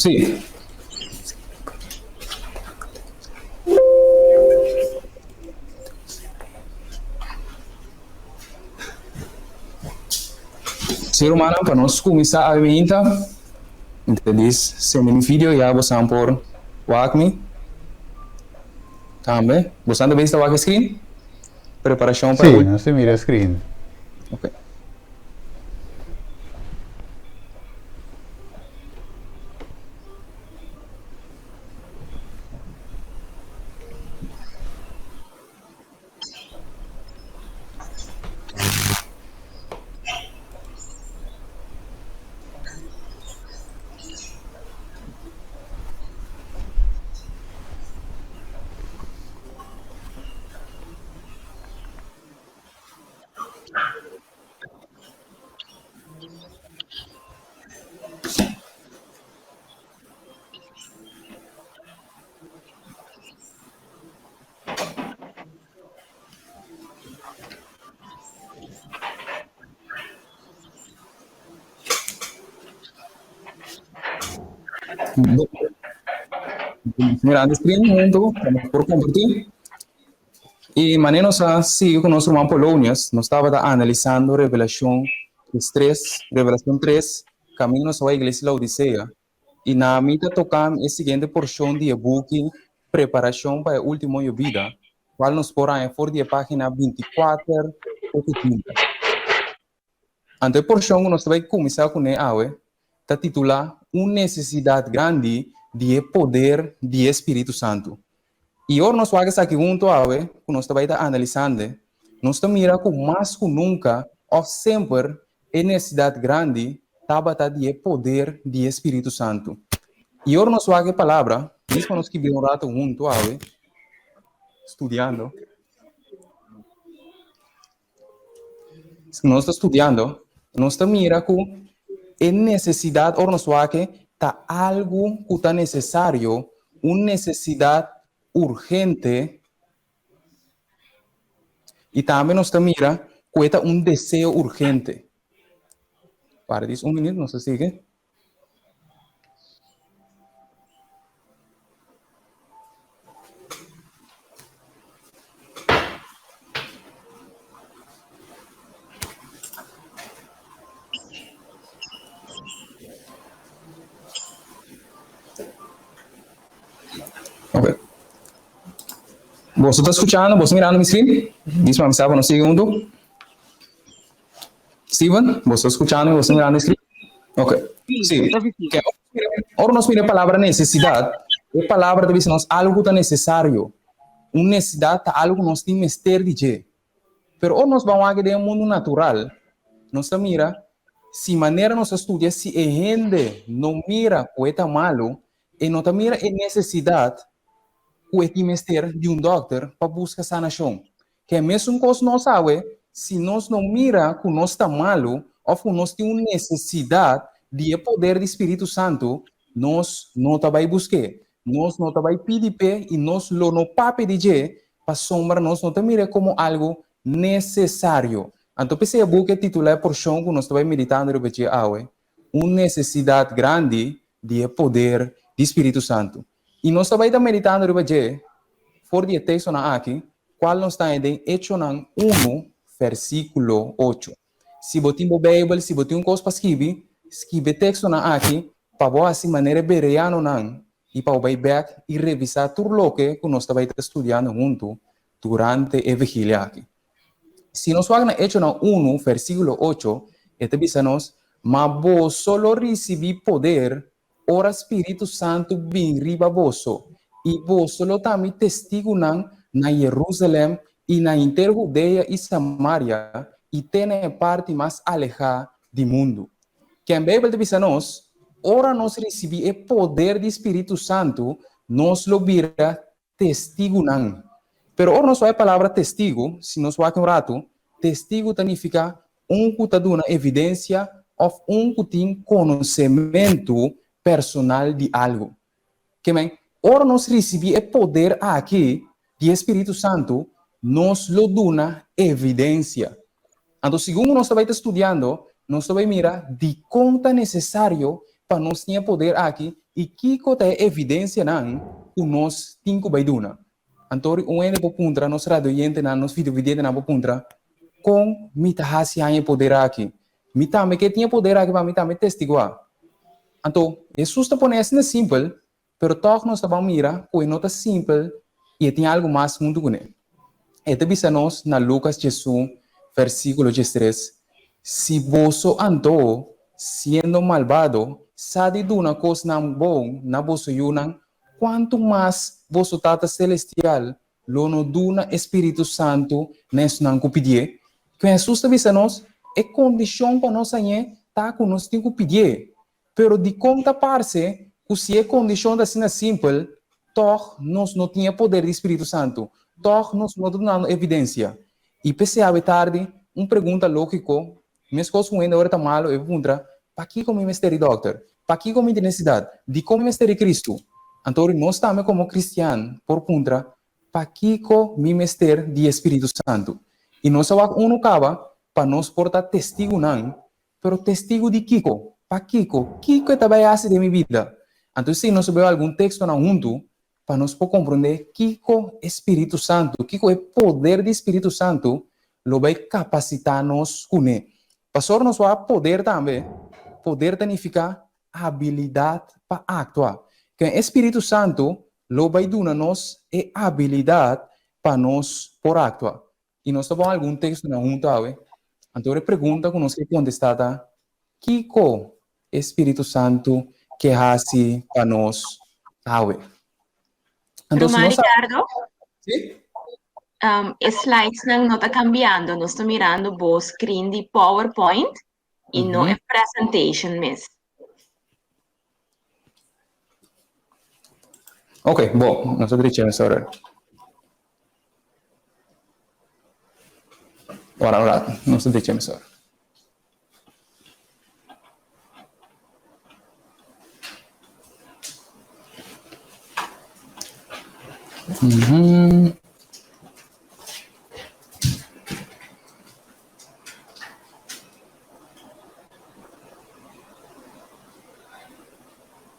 Sí. Ser humano, para nós começar a vinta, entendeu? Sem nenhum vídeo, já você por WACME. Também. Você também está WACME screen? Preparação para o Sì, último. non si mira screen. Ok. Mirando screen junto, por compartir. E maneira sigue com nosso irmão Polônias, nós estava analisando Revelação 3, Revelação 3, Caminho à Igreja Laodiceia. E na mitad tocamos a seguinte porção de e-book, Preparação para a Última Vida, qual nos porá em fora de página 24 ou 30. Ante porção, nós vamos começar com a está titulada Uma Necessidade Grande de Poder do Espírito Santo. E hoje nós vamos aqui junto a nós estamos analisando, nós estamos mirando com mais que nunca, ou sempre, a necessidade grande de poder do Espírito Santo. E hoje nós vamos a palavra, mesmo nós que vimos um rato junto a estudando, nós estamos estudando, nós estamos mirando com a necessidade, ou nós vamos está algo que está necessário, uma necessidade urgente. E também nós estamos mirando que é desejo urgente. Para isso, minuto, não se sigue. Ok. Você está escutando? Você mirando mi screen? Diz para mim, sabe, no segundo. Steven, você está escutando? Você mirando mi screen? Ok. Sim. Okay. Ahora nós miramos a palavra necessidade. A palavra deve ser algo que é necessário. Uma necessidade é algo que nós temos que ter de jeito. Pero ou nós vamos a ver um mundo natural, nós mira, se maneira nós estudia, se a gente não mira o que é malo, e não mira a necessidade o etimester de doctor para buscar sanação. Que é mesmo que nós sabemos, se nós não mira que nós está malo, ou que nós temos necessidade de poder do Espírito Santo, nós não vai buscar. Nós não vai pedir e nós não pape de para sombra, nós não mira como algo necessário. Então, esse é o titular por chão que nós estamos meditando repetir uma necessidade grande de poder do Espírito Santo. E nós estamos meditando repetir por de texto na aqui, qual nós está em Hechos 1, versículo 8. Se você tem a Bíblia, se você tem coisa para escrever texto na aqui, para você assim maneira bereano não, e para vai back e revisar tudo o que nós estamos estudando junto durante a vigília aqui. Se nós vamos na Hechos 1, versículo 8, este diz-nos, mas vos solo recebi poder, ora Espírito Santo vem riba vosso, e vos solo também testigo na Jerusalém e na inteira Judeia e Samaria, e tem parte mais alejada do mundo. Que a Bíblia diz-nos, ora nós recebi o poder do Espírito Santo, nós lo vira testigo não. Pero ora nós vai a palavra testigo, se nós vai um rato, testigo significa que está dando evidência ou que tem conhecimento personal de algo. Que bem, ora nós recebemos o poder aqui do Espírito Santo, nós lo duna evidência. Então, segundo nós estamos estudando, nós estamos mirar de quanto é necessário para nós ter poder aqui E Kiko tem evidência não, que nós temos que duna. Então, o ene po puntra, nós radioyente na, nós videovidente na po puntra, com mita hasi anye poder aqui. Mita me que tinha poder aqui para mita me testiguar. Então, Jesus está pondo assim simples, pero toch nós estamos mira, que não está simples e tem algo mais muito com ele. Este bisa nós na Lucas 18, versículo 13. Si vos ando siendo malvado, sabe de una cosa na bom, na vos yunan, quanto mais vosso Tata Celestial, lo no duna Espírito Santo, nes nan cupidier, que Jesus está bisa nós, é condição para nós aí, tá com nós tem que pedir. Pero de conta parce, que se é condição da sina simples, toch nós não tinha poder do Espírito Santo. Toch nós não dando evidência. E pensei a tarde, pergunta lógico, minhas coisas com ainda agora tá malo, eu pergunta, para que como mistério doctor? Para que como necessidade? De como mistério Cristo? Então, nós também como cristiano, por contra, para que como mistério de Espírito Santo? E nós só um acaba para nós portar testigo não, pero testigo de Kiko. Para Kiko, Kiko é também assim de minha vida. Então, se nós vemos algum texto na junto, para nós poder compreender Kiko Espírito Santo, Kiko é poder do Espírito Santo, lo vai capacitar-nos com ele. Pastor, nós vai poder também, poder significa habilidade para actuar. Que o Espírito Santo lo vai dar-nos a habilidade para nós por actuar. E nós temos algum texto na junta, então a pergunta que nós contestar Kiko Espírito Santo que hace para nós, Pero Ricardo, ¿sí? Slides no está cambiando, no está mirando vos screen de PowerPoint y no es presentation, miss. Ok, bom, nosotros dicemos ahora. Ahora, nosotros dicemos ahora.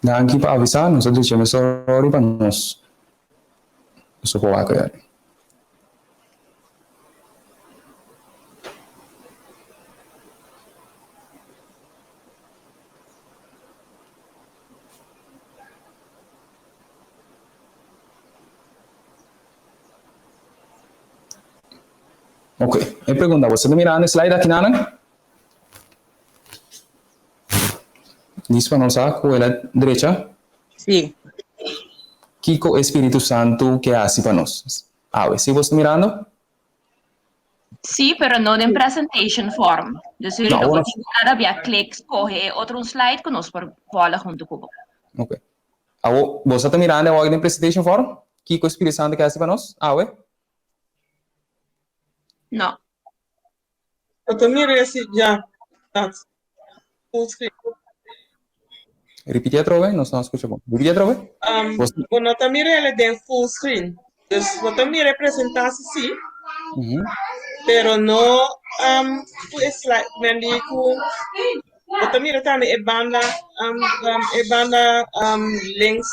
Dan aqui para avisar, nós deixamos sorry para nós. Isso foi lá que é. Ok, eu pergunto, você está mirando o slide aqui, Nana? Diz para nós, com a direita? Sim. Kiko Espírito Santo que hace para nós. ¿Sí vos está mirando? Sí, pero no en presentation form. Dus jullie No, nog cada via clic coge otro slide que nos fala junto con vos. Ok. ¿Vos está mirando en presentation form? Kiko Espírito Santo que hace para nós? No. Eu tô mirando esse já. Full screen. Repite outra vez, nós não escutamos. Repite outra vez. Bueno, eu tô mirando ele em full screen. Dus eu tô mirando apresentar sim. Pero no slide mendiku. Eu tô mirando também e banda links.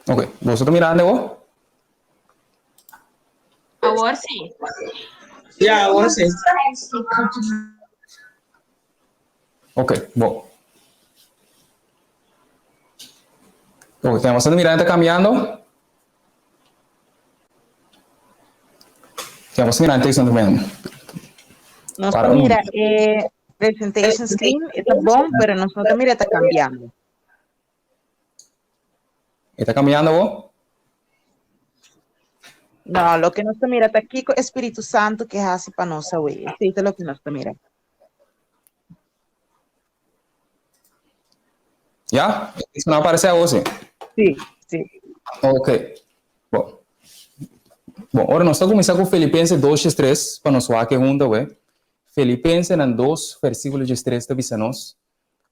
Ok, vos está mirando vos? Agora sim. Yeah, agora sim. Ok, bom. Ok, estamos mirando, está caminhando. Estamos mirando, está caminhando. Nossa mira, presentation screen está bom, pero nossa mira está cambiando. ¿Está cambiando vos? No, lo que nos mira está aquí con Espíritu Santo que hace para nosotros, güey. Sí, es lo que nos mira. ¿Ya? ¿Eso no aparece a vos? Sí, sí. Ok. Bom, agora nós estamos começando com Filipenses 2:3 para nós falar que junto, Filipenses 2, versículo 13, está dizendo nós,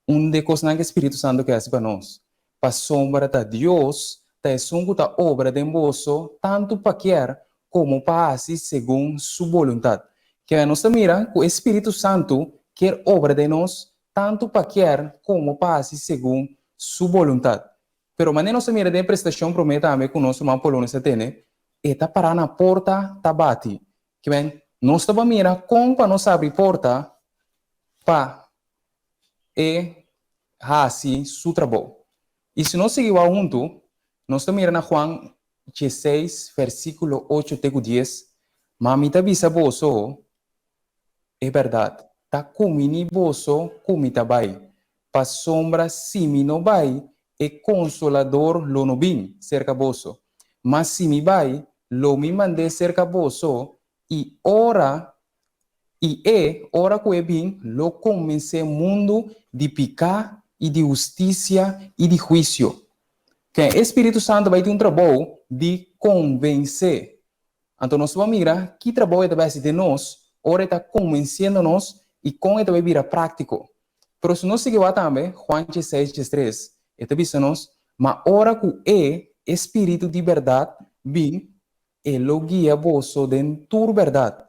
de coisa que o Espírito Santo quer para nós. Para sombra de Deus, está sungo da obra de moço, tanto para quer como para hacer según su voluntad. Que nos mira que el Espíritu Santo quer obra de nós, tanto para querer como para hacer según su voluntad. Pero maneira nos mira de prestação prometa a mim que o nosso irmão Polônio se tem, eta para na porta tabati. Que bem, nós estava mira como para nós abrir porta para assim su trabalho. E se nós seguimos junto, nós estamos mirando Juan 16, versículo 8 até 10, mamita bisa boso, é verdade, tá comini boso, comita bai, pa sombra simi no bai, e consolador lo no bin, cerca boso, mas simi bai, lo mi mande cerca boso, e ora que bin, lo comece mundo de picar e de justiça e de juízo. Que o Espírito Santo vai ter trabalho de convencer. Então, nós vamos mirar que trabalho é através de nós, ora está convencendo-nos e com ele vai virar prático. Pero se nós seguimos também, Juan 16, 13, ele diz-nos, mas ora que o Espírito de verdade vem, ele guia vosso dentro da verdade.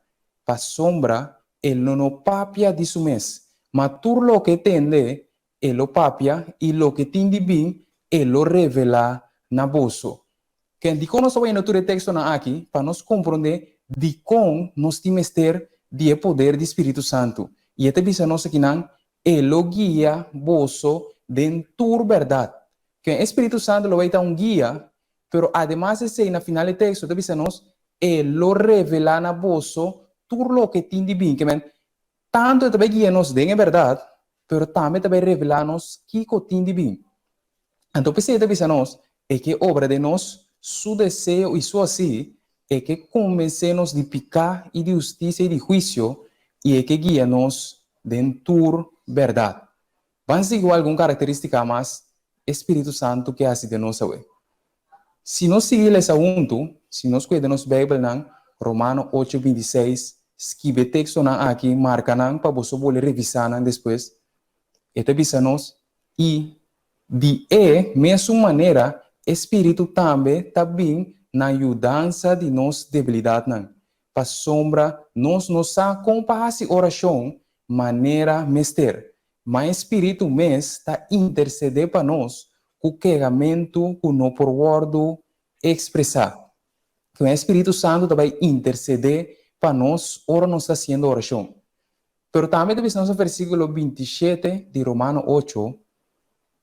Para sombra, ele não papia de su mês, mas tudo lo que tende, ele lo papia e lo que tem de bem, ele lo revela na vosso. Que de como nós vamos no texto aqui, para nós compreender de como nós temos ter de poder do Espírito Santo. E este bisa nós aqui não, ele guia vosso dentro da verdade. Que o Espírito Santo lo vai dar guia, pero además de ser na final do texto, este bisa nós, ele lo revela na vosso tudo lo que tem de bem. Que tanto ele vai guiar nos de verdade, pero também vai revelar-nos que tem de bem. Então, precisa de nós é que obra de nós, seu desejo e sua assim, é que convence-nos de pecar e de justiça e de juízo, e é que guia-nos dentro da verdade. Vamos seguir alguma característica mais Espírito Santo que hace de nós hoje. Se nós seguirmos esse assunto, se nós cuidamos da Bíblia, Romano 8, 26, escreve texto aqui, marca para você poder revisar depois. Este avisa-nos e de mesma maneira, Espírito também está bem na ajudança de nossa debilidade. Para sombra, nós com passe oração, maneira mester. Mas Espírito está interceder para nós, com o queimento, com o não por word expressar. Que o Espírito Santo também interceder para nós, ora nós está fazendo oração. Pero também temos no versículo 27 de Romano 8,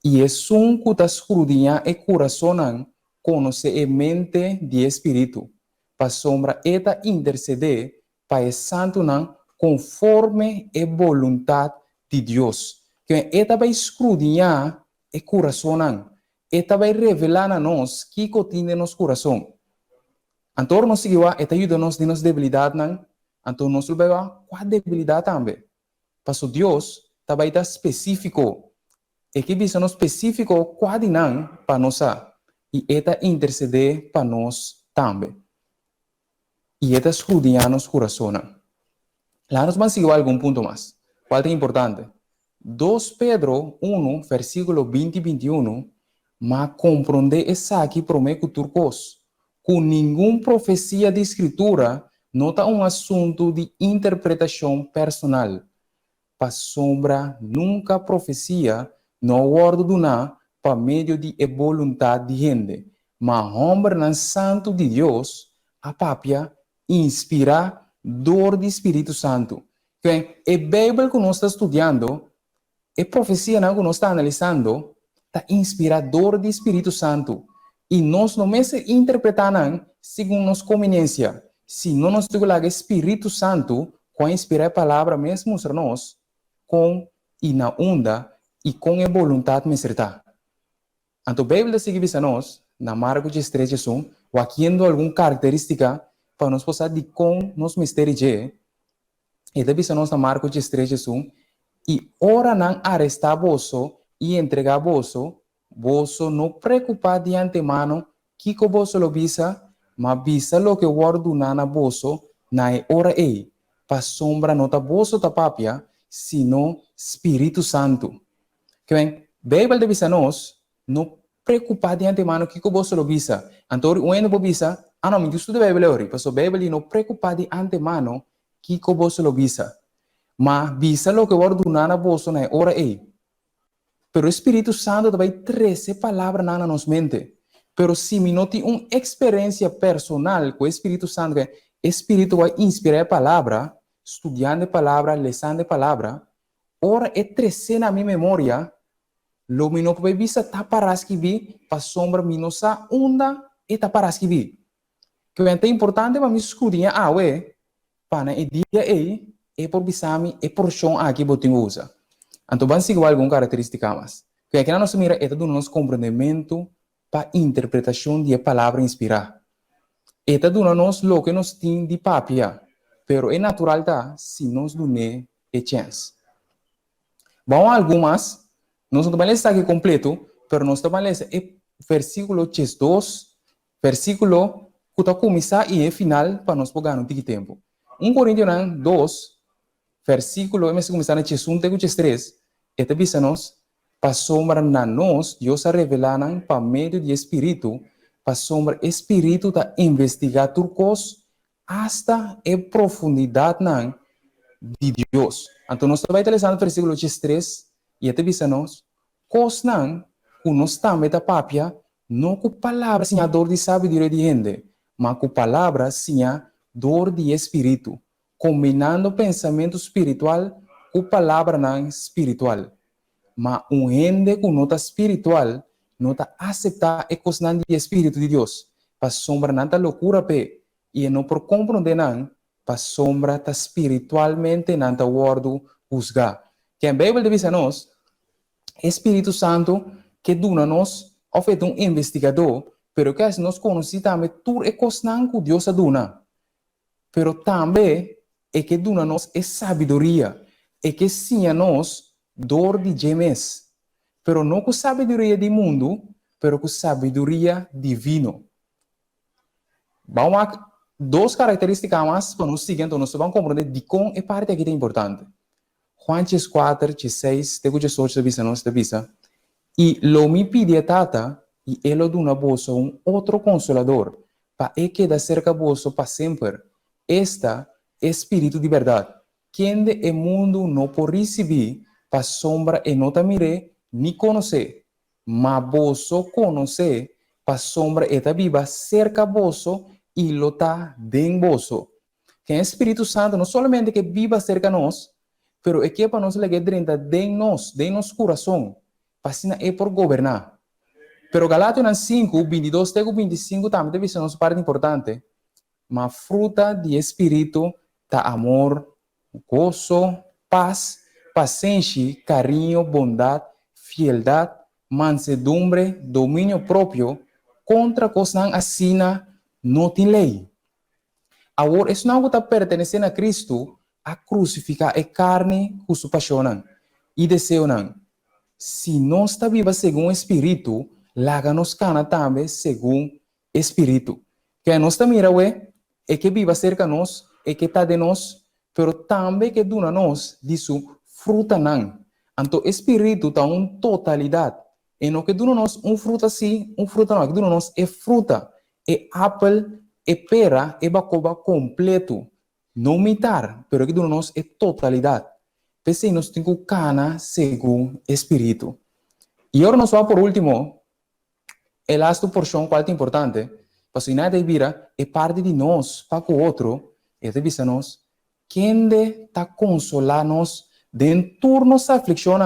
e é um que está escrudinha e coração, conhece a mente de Espírito, para sombra eta interceder para o santo conforme a vontade de Deus. Que eta vai escrudinhar o coração, eta vai revelar a nós que contém nosso coração. Então, nós seguimos, eta ajuda-nos de nossa debilidade, então nós vamos qual debilidade também. Para Deus, também está específico. E que visão específico qual não para nós. E eta interceder para nós também. E eta escudinhar nosso coração. Lá nós vamos seguir algum ponto mais. Qual é importante? 2 Pedro 1, versículo 20 e 21, mas compreender essa aqui promete turcos. Com nenhuma profecia de escritura, nota um assunto de interpretação personal. Para sombra, nunca profecia, no word do na, para meio de vontade de gente. Mas homem não santo de Deus, a papia, inspira dor do Espírito Santo. Então, a Bíblia que nós estamos estudando, a profecia que nós estamos analisando, está inspirador do Espírito Santo. E nós não me interpretamos segundo nossa conveniência. Se não nós temos o Espírito Santo, com inspirar a palavra mesmo para nós, com e na onda, e com a vontade de acertar. Então, a Bíblia segue a nós, na Marcos 13, ou aqui alguma característica para nós possamos de com nos mistérios de, e deve nós na Marcos 13, e ora não arrestar vosso e entregar vosso não preocupar de antemano que vosso lo visa, mas visa lo que guardo na vosso na hora para sombra nota vosso tapapia, sino Espírito Santo. Que bem, Bíblia deve nós não preocupar de antemano que vosso lo visa. Então, o ano visa Ah, não, me estuda a Bíblia hoje. Porque a Bíblia não preocupa de antemano que você lo visa. Mas visa lo que vai ordenar na bolsa na hora aí. Pero o Espírito Santo vai 13 palavras na nossa mente. Pero se me não tem uma experiência personal com o Espírito Santo, que o Espírito vai inspirar a palavra, estudando a palavra, lendo a palavra, ora é 13 na minha memória, lo me não vai visa para escrever, para sombra me não sa onda e para escrever. Que é importante para me escudinhar a ué, para o dia aí, é por bisami, é por chão aqui botinho usa. Então, vamos seguir alguma característica mais. Que aqui na nossa mira é do nosso compreendimento para interpretação de palavra inspirar. É do nosso lo que nos tem de papia, pero é natural tá se nós dune a chance. Vamos algumas, nós não vamos ler aqui completo, pero nós vamos ler o versículo 2, versículo que está começar e é final para nós pegar no tempo. 1 Coríntios 2, versículo, mas começar na 1 até 3, eta bisa-nos, para sombra na nós, Deus a revelar para meio de Espírito, para sombra Espírito ta investigar turcos hasta a profundidade de Deus. Então, nós vai utilizando o versículo 3, e eta bisa-nos, cos nan, que nós também ta papia, não com palavras sinha dor de sabedoria de gente, mas com palavras sinha dor de Espírito, combinando pensamento espiritual com palavra não espiritual. Mas gente que não está espiritual, não está aceitar a coisa de Espírito de Deus. Para sombra não está loucura, e não por compreender não, para sombra está espiritualmente não está guardo juzgar. Que a Bíblia diz a nós, Espírito Santo, que duna nós, é um investigador, pero que nós conhecemos também tudo é coisa que Deus duna. Pero também é que duna nós é sabedoria, é que sim a nós dor de gemes, pero não com sabedoria do mundo, pero com sabedoria divino. Vamos a duas características mais para nós seguir, então nós vamos compreender de como é parte aqui é importante. Juan 4, 6, te 18, te nós te visa. E lo me pide a tata, e ele duna bolso outro consolador, para que quede cerca bolso para sempre. Esta Espírito de verdade, quem o mundo não pode receber, para sombra e não te mire, ni conhecer, mas bolso conhecer, para sombra e te viva cerca bolso e lo tá dentro bolso. Que o Espírito Santo não somente que viva cerca nós, pero é que para nós legar dentro nosso coração, para assim é por governar. Pero Galátias 5, 22 até 25 também deve ser nossa parte importante. Mas fruta de Espírito tá amor, gozo, paz, paciência, carinho, bondade, fialdade, mansedumbre, domínio próprio. Contra coisas assim não tem lei. Agora, isso não está pertencendo a Cristo a crucificar a carne com sua paixão e desejo. Se nós está viva segundo o Espírito, laga nos cana também segundo o Espírito. Que nós está mira é que viva cerca de nós, é que está de nós, pero também que duna nós de sua fruta não. Então, o Espírito está uma totalidade. E não que duna nós fruta sim, fruta não. Que duna nós é fruta, é apple, é pera, é bacoba completo. Não mitar, pero que duna nós é totalidade. Pensei nós temos cana segundo o Espírito. E agora nós vamos por último, el last porção qual é importante. Porque nada vira é parte de nós para o outro, e deve ser nós, quem está consolar-nos dentro da nossa aflição,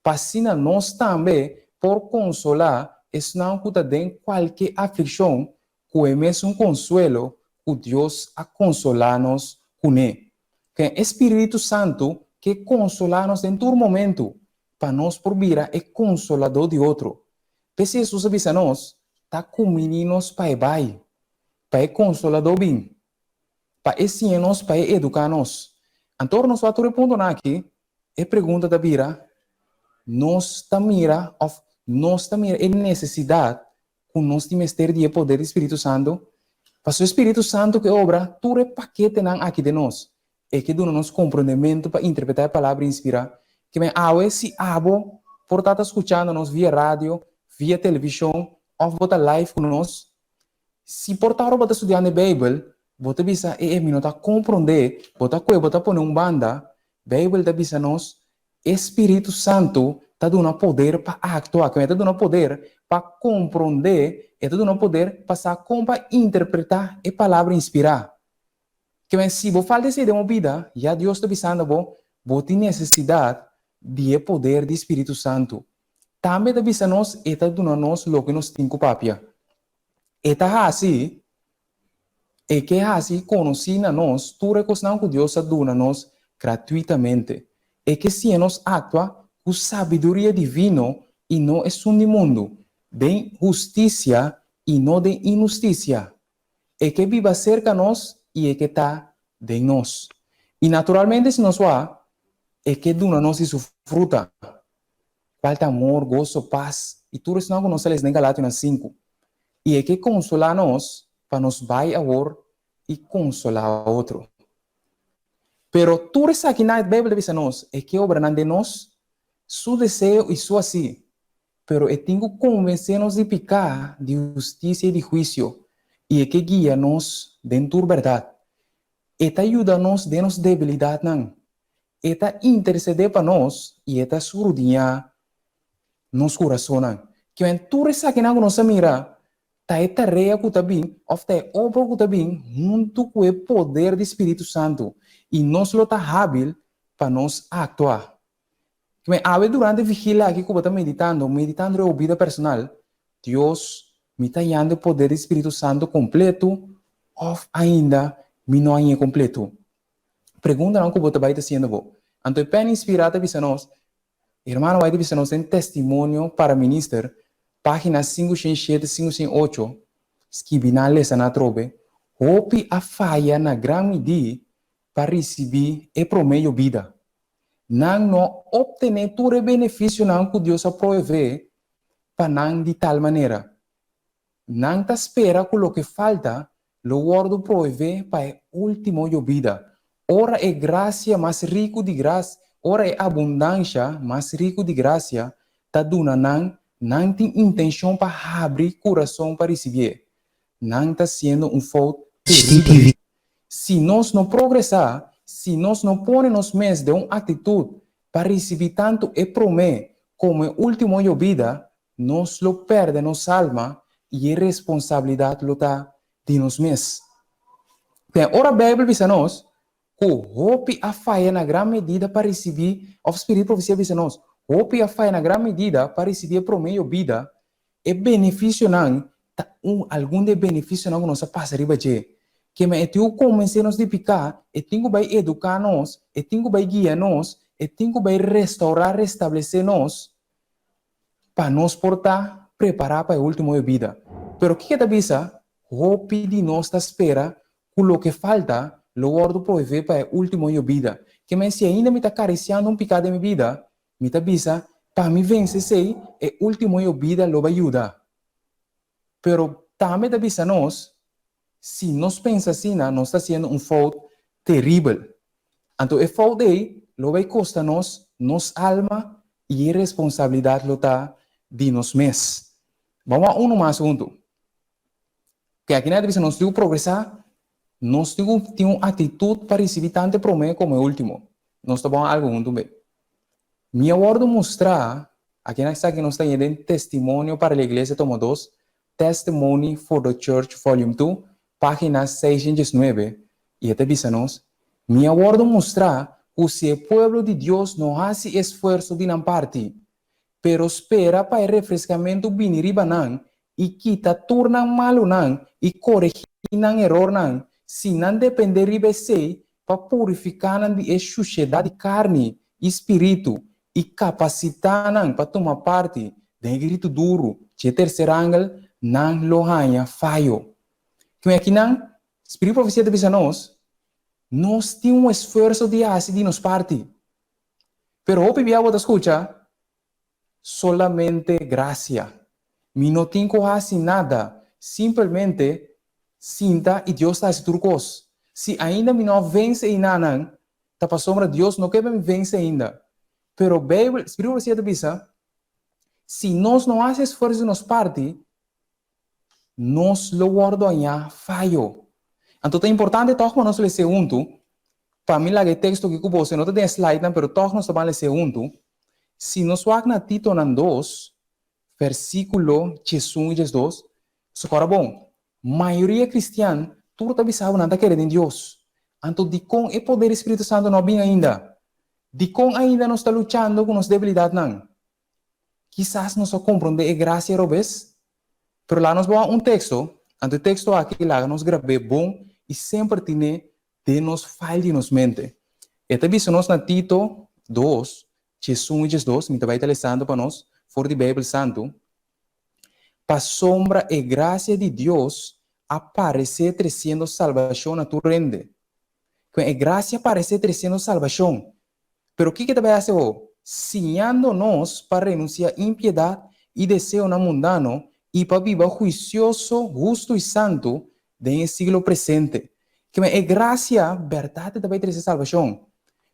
para nós também, por consolar, não que dentro qualquer aflição, que é mesmo consuelo, que Deus a consolar-nos com ele. Que é Espírito Santo que consolar-nos em todo momento, para nós por vira é consolador de outro. Porque Jesus avisa nós, está com meninos para pai, para consolador bem, para ensinar-nos, para educar-nos. Então, nós vamos responder aqui, a pergunta da Bira, nós também a necessidade com nós de mestre de poder do Espírito Santo, para o Espírito Santo que obra, todo o paquete aqui de nós, é que dá nos compreendimento para interpretar a palavra e inspirar, que me se abo, por estar escutando-nos via rádio, via televisão, ou botar live com nós, Se portar bota estudando a Bíblia, bota bisa me não tá compreender, bota pôr banda, Bíblia tá bisa nós, Espírito Santo tá dando poder para actuar, que tá dando poder para compreender, tá dando poder para interpretar a palavra inspirar. Que se você fala de uma vida, já Deus está bisando você tem necessidade de poder do Espírito Santo. Também está bisando nós, está dando nós o que nós temos papia. Está assim, e que assim conhecendo nós, tudo que Deus está dando nós gratuitamente. E que se nós atua com sabedoria divina e não é um mundo, de justiça e não de injustiça. E que viva cerca de nós e é que está de nós. E naturalmente, se nós vá, é que duna nós isso fruta. Falta amor, gozo, paz. E tudo isso não nós lemos em Galátias 5. E é que consola nós, para nos vai agora e consolar outro. Pero tudo isso aqui na Bíblia diz a nós, é que obra de nós, seu desejo e sua assim. Pero é tenho que convencer-nos de pecar, de justiça e de juízo. E é que guia nós dentro da verdade. Eta ajuda-nos de nos debilidade, não. Eta intercede para nós e eta surudinha nos coração, não. Que em tudo isso aqui nós mira, tá é tarefa que tá bem, ou tá é obra que tá bem, junto com o poder do Espírito Santo. E nós lo tá hábil para nós actuar. Que a durante a vigília aqui que eu tô meditando a vida personal, Deus me tá dando o poder do Espírito Santo completo, ou ainda me não é completo. Pergunta não que você vai dizendo, então pen inspirada visa nós, irmão vai dizer nós em testemunho para minister, página 507, 508, esquibinales na trobe, hope a falha na grande medida para receber e promeio vida. Não obter todo o benefício não que Deus aprove para não de tal maneira. Não te espera com o que falta, lo guardo prove para o último de vida. Ora é graça mais rico de graça, ora é abundância mais rico de graça, tá dando não tem intenção para abrir coração para receber. Não está sendo foto terrível. Se nós não progressar, se nós não ponemos meios de uma atitude para receber tanto e promessa como o último de vida, nós lo perde nossa alma e a responsabilidade lo tá de nós mesmos. Ora a Bíblia diz a nós que hope a falha na grande medida para receber, o Espírito Profecia diz a nós, hope a falha na grande medida para receber promeio vida, e benefício não, algum de benefício não que nós passaremos a que me tenho convencer-nos de pecar, e tenho que educar-nos, e tenho que guiar-nos, e tenho que restaurar, restabelecer-nos, para nos portar, preparar para o último de vida. Pero o que te avisa? Hope de nós ta espera, com o que falta, lo guardo prover para o último de vida. Que me se ainda me está acariciando pecado de minha vida, me te avisa, para me vencer, sei, o último de vida lo vai ajudar. Pero também te avisa nós, se nós pensamos assim, nós está sendo fault terrível. Então, o fault aí, lo vai custar nós, nossa alma e a responsabilidade lo tá de nós mesmos. Vamos a mais junto. Que aqui na divisão nós temos que progressar, nós temos que ter uma atitude para receber tanta promessa como o último. Nós estamos algo junto bem. Me aguardo mostrar, aqui nós estamos tendo testemunho para a igreja tomo 2, Testimony for the Church, volume 2, página 619, e até diz-nos, me aguardo mostrar que se o povo de Deus não faz esforço de não parte, pero espera para o refrescamento vir riba e quita turna malo e corrigir erro se não depender riba sei para purificar de suciedade de carne e espírito e capacitar para tomar parte de grito duro de terceiro ângulo não lohanha falho. Que aqui não, Espírito Profecia diz a nós temos um esforço de fazer de nos parte. Pero o que eu escuta, solamente graça. Me não tenho que fazer nada, simplesmente sinta e Deus está fazendo coisas. Se ainda me não vence em nada, tá para sombra Deus não quer me vencer ainda. Pero Bíblia, Espírito Profecia diz, se nós não fazemos esforço de nos parte, nos lo guardo allá fallo. Entonces, é importante toch para nós ler segundo. Para mim, lá que texto que você não tem slide, pero toch nós vamos ler segundo. Se nós vamos na Tito 2, versículo 1 e 2, isso é bom. Maioria cristiana, tudo está sabe nada querer em Deus. Então, de com o poder do Espírito Santo não vem ainda. De com ainda nós está lutando com nossa debilidade não. Quizás nós só compreender a graça e robes, pero lá nós vamos texto, então o texto aqui lá nós gravei bom e sempre tem de nos falha de nos mente. Esta vez nós na Tito 2, 1 e 2, me vai telesando para nós, for de Bíblia Santo, para sombra e graça de Deus aparecer trazendo salvação na tua rende. Com a graça aparecer trazendo salvação. Pero o que vai fazer? Ensinando-nos para renunciar à impiedade e desejo na mundano e para viver juicioso, justo e santo no siglo presente. Que a graça, verdade, vai trazer salvação.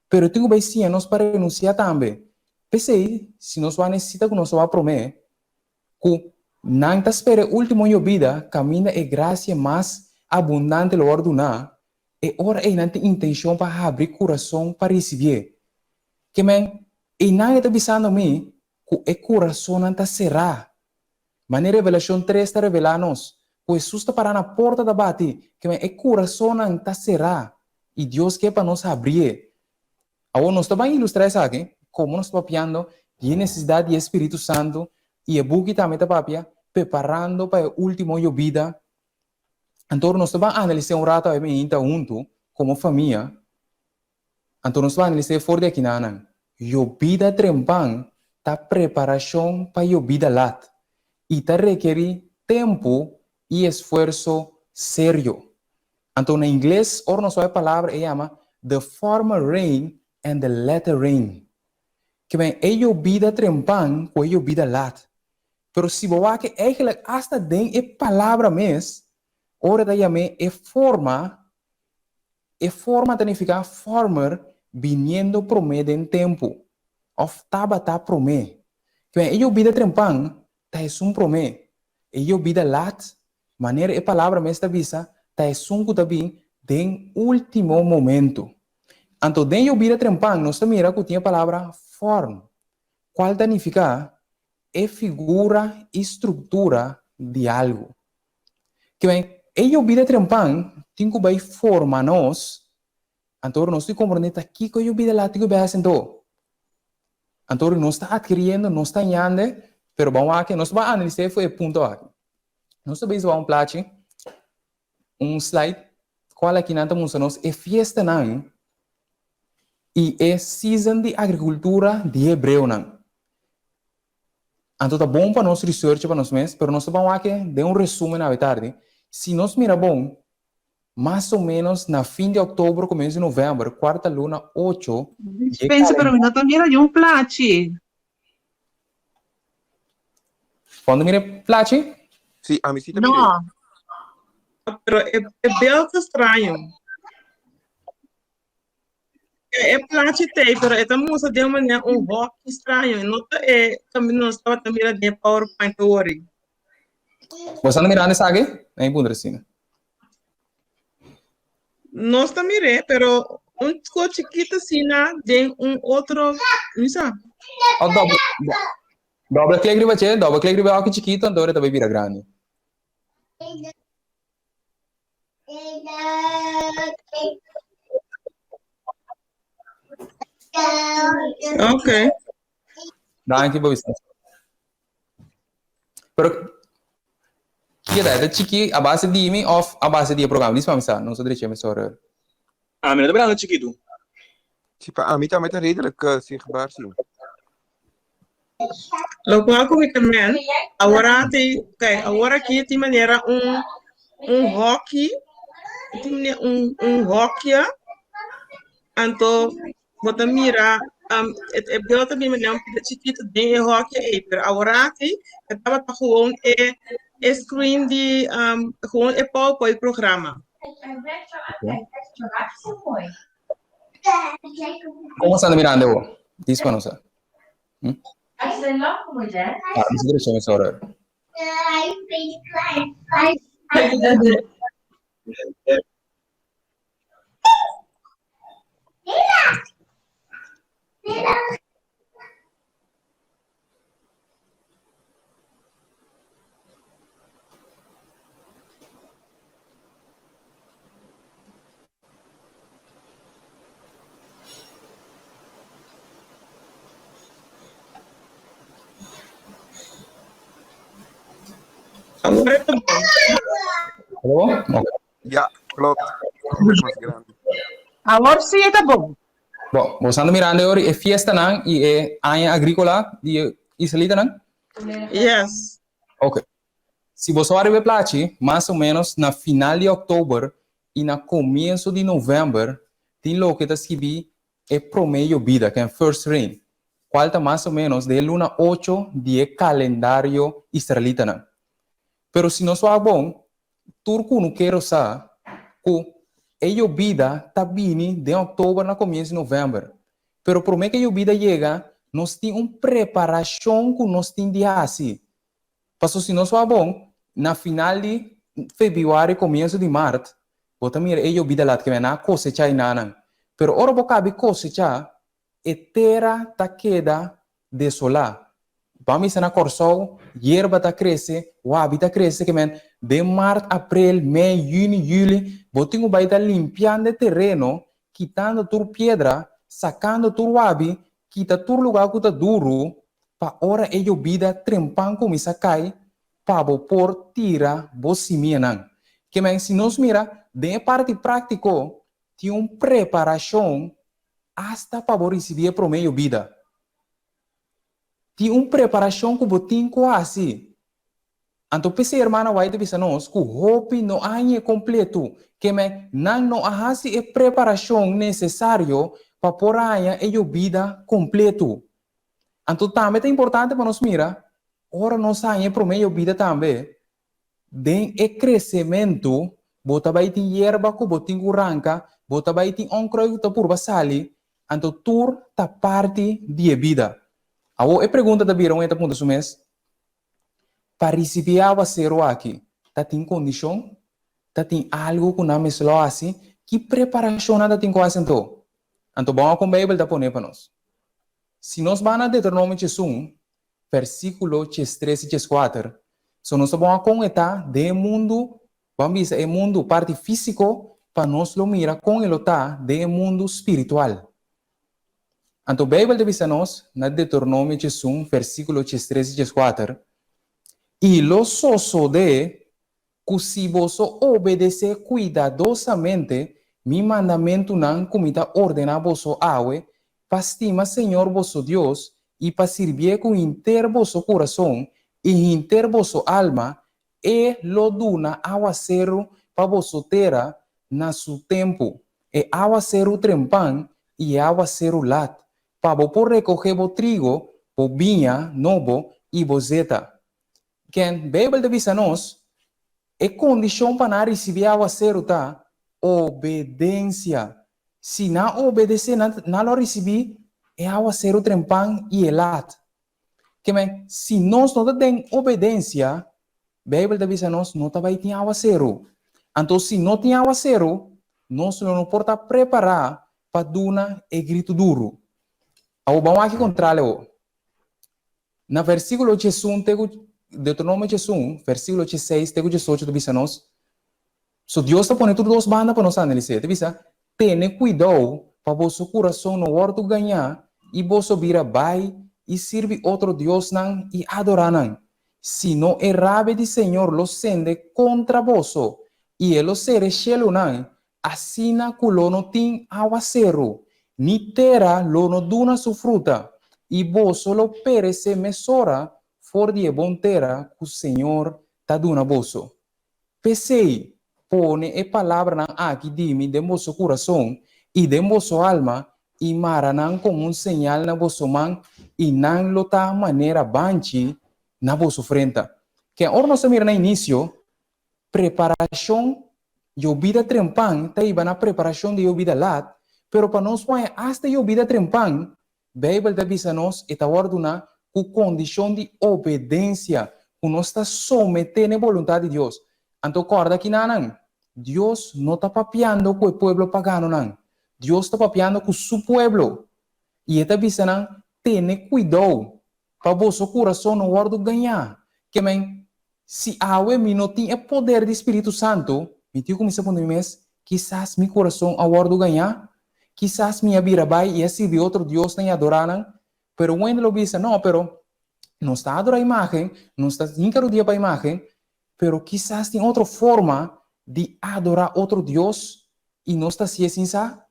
Pero tenho que ensinar-nos para renunciar também. Pensei, se nós vamos necessitar que nós vamos prometer, que não espera o último de vida, caminha a graça mais abundante lo ordenar, e ora é não tem intenção para abrir coração para receber. Que e não está avisando me que o coração não está cerrado. Mas na Revelação 3 está revelando-nos que Jesus está parando na porta da bate, que o coração não está cerrado. E Deus quer para nós abrir. Agora nós estamos ilustrar isso aqui, como nós estamos piando, e a necessidade do Espírito Santo, e a buque também está papia, preparando para o último de vida. Então nós estamos analisando rato junto, como família. Então nós vamos analisar fora daqui não. A vida trempan está preparação para a vida lat. E está requerir tempo e esforço sério. Então, em inglês, a nossa palavra chama the former rain and the latter rain. Que bem, é a vida trempan com a vida lat. Pero se você que eigenlijk hasta den a palavra mes, ora da chame é forma significa former viniendo promete em tempo. Of tabata promete. Que bem, a vida trempan tá é promete. A vida lat, maneira a palavra mes da visa, tá é que também den último momento. Então, den a vida trempan, nós mira que tem a palavra form. Qual significa é figura e estrutura de algo. Que bem, a vida trempan tem que vai formar-nos. Então, nós estamos compreendendo aqui que a vida lá tem que vai fazendo. Então, nós está adquirindo, nós está ganhando, pero vamos aqui, nós vamos analisar foi o ponto aqui. Nós vamos platir slide, qual aqui nós estamos é fiesta não, e é season de agricultura de hebreu não. Então, tá bom para nós research para nós mesmos, pero nós vamos aqui de resumo na tarde. Se nós mira bom, mais ou menos na fim de outubro, começo de novembro, quarta luna 8. Pensa, pero no también hay un plachi. Quando mira plachi? Sí, a mí sí también. No, Pero é bem estranho. É plantei, pero esta música de uma maneira rock estranho. Não é também não estava também de PowerPoint hoje. Você não mirando isso aqui? É importante. Nós também, pero coisa chiquita assim, tem outro, não sabe? Dobra click riba che, dobra click riba aqui chiquito, então ele também vira grande. Ok. Dá aqui para ver. Pero que é chiqui a base de mim off a base de programa, isso para mim, não sei direito me sorry. Ah, me lembra chiquito. Tipo, a mí también está redelijk zichtbaar, sim. Lo qual também, agora tem, agora aqui tem maneira rock, tem rock, então você mira, eu também me lembro chiquito de rock aí, mas agora aqui estava gewoon screen de gewoon PowerPoint programa. Como está mirando? Diz para nós. Ah, não sei direito me sorry. Agora tá bom. Alô? Ok. Ja, klopt. Dat was grande. Agora sim tá bom. Bom, você anda mirando agora, é fiesta não, e é área agrícola de Islita não? Yes. Ok. Se você vai ver plate, mais ou menos na final de outubro e na começo de novembro, tem lo que está escrito é promedio vida, que é first rain. Qual está mais ou menos de luna 8 de calendário israelita não. Pero se não é bom, turco não quero saber que a vida está vindo de outubro na começo de novembro. Pero por meio que a vida chega, nós temos uma preparação que nós temos de fazer. Passou se não é bom, na final de fevereiro, começo de março, bota mira a vida lá que vem na cosecha e nada. Pero ora boca cabe cosecha, a terra tá queda desolada. Vamos na corção, hierba tá cresce, o hábito cresce que men de março, abril, maio, junho, julho, botinho vai estar limpando o terreno, quitando tur pedra, sacando tur wabi, quita tur lugar que tá duro, para ora a vida trempan começa a cair, para por tira bocimia que men se nós mira de parte prático, tem uma preparação hasta para receber pro meio vida. Tem uma preparação que você tem quase. Então, pensei, irmã, vai te dizer nós que o hope não é completo, que não há a preparação necessária para pôr a vida completo. Então, também é importante para nós mirar, ora nós há para meio vida também, de crescimento, bota vai ter hierba que botin ranca, bota vai ter oncro que por basali, então tur ta parte de vida. A pergunta da viram esta ponto sumes. Para receber a vacero aqui, tá tem condição, tá tem algo que não me só assim, que preparação nada tem quase então. Então vamos com a Bíblia da poner para nós. Se nós vamos a Deuteronômio 1, versículo 3 e 4, se nós vamos conectar de mundo, vamos dizer, é mundo parte físico, para nós lo mira com ele tá de mundo espiritual. Então, a Bíblia diz a nós, na Deuteronômio 1, versículo 3 e 4, e lo soso de que se vos obedecer cuidadosamente, mi mandamento não comita ordena vosso awe, para estimar Senhor vosso Deus, e para servir com inteiro vosso coração, e inteiro vosso alma, e lo duna aguacero para vosso terra, na su tempo, e aguacero trempan, e aguacero lat, para por recoger o trigo, o vinha novo e bozeta. Que a Bíblia diz a nós, é condição para receber aguacero, tá? Obedência. Se não obedecer, não receber, é aguacero trempan e lat. Que se nós não temos obediência, a Bíblia diz a nós, não vai ter aguacero. Então, se não tem aguacero, nós não podemos preparar para dar o grito duro. Vamos aqui contra o. Na versículo 1, Deuteronômio 1, versículo 6, 18, diz a nós, so Deus está pondo tudo duas bandas para nós analisar. Diz, tenha cuidado para vosso coração não orto ganhar e vosso vira vai e serve outro Deus não e adorar não. Se não errabe de Senhor lo sende contra vosso e ele será chelo não, assim na culo não tem aguacero. Ni terra lo no duna su fruta, e vosso lo perece mesora, for de bom terra, que o Senhor ta duna vosso. Pensei, pone e palavra nan aqui dimi de vosso coração, e de vosso alma, e maranan como um señal na vosso man, e nan lo ta maneira banchi na vosso frente. Que ora nós mira na início, preparação de vida trempan, ta iba na preparação de vida lat, pero para nós, hasta eu vida trempan, Bíblia diz a nós, eta orduna, com condição de obediência, uno está sometiendo a la voluntad de Dios. Entonces, acorda que nanan, Dios no está papeando con el pueblo pagano, nan. Dios está papeando con su pueblo. E esta visa não tem cuidado para vosso coração no guardo ganhar. Que men, se awe mi não tem poder do Espírito Santo, me tio começa a poner mês, quizás mi coração a guardo ganhar, quizás minha vida vai e assim de outro Deus tem adorar, pero quando lo visa, não, pero não está a adorar a imagem, não está a dia para a imagem, pero quizás tem outra forma de adorar outro Deus e não está assim, sabe?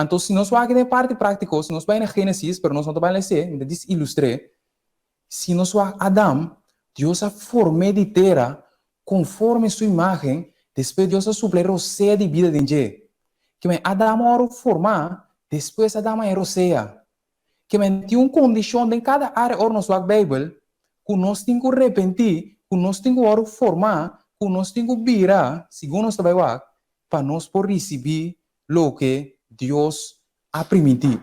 Então, se nós vamos de parte prática, se nós vamos em Gênesis, pero nós não vamos ler, me diz ilustre, se nós vamos Adão, Deus a formou de terra conforme sua imagem, depois Deus a supleu o ser de vida de gente. Que Adão era formar, depois Adão era o ser. Que tem uma condição em cada área ou nós vamos Bíblia, que nós temos que arrepentir, que nós temos que formar, que nós temos que virar, segundo nós trabalhamos, para nós poder receber o que Deus a permitir.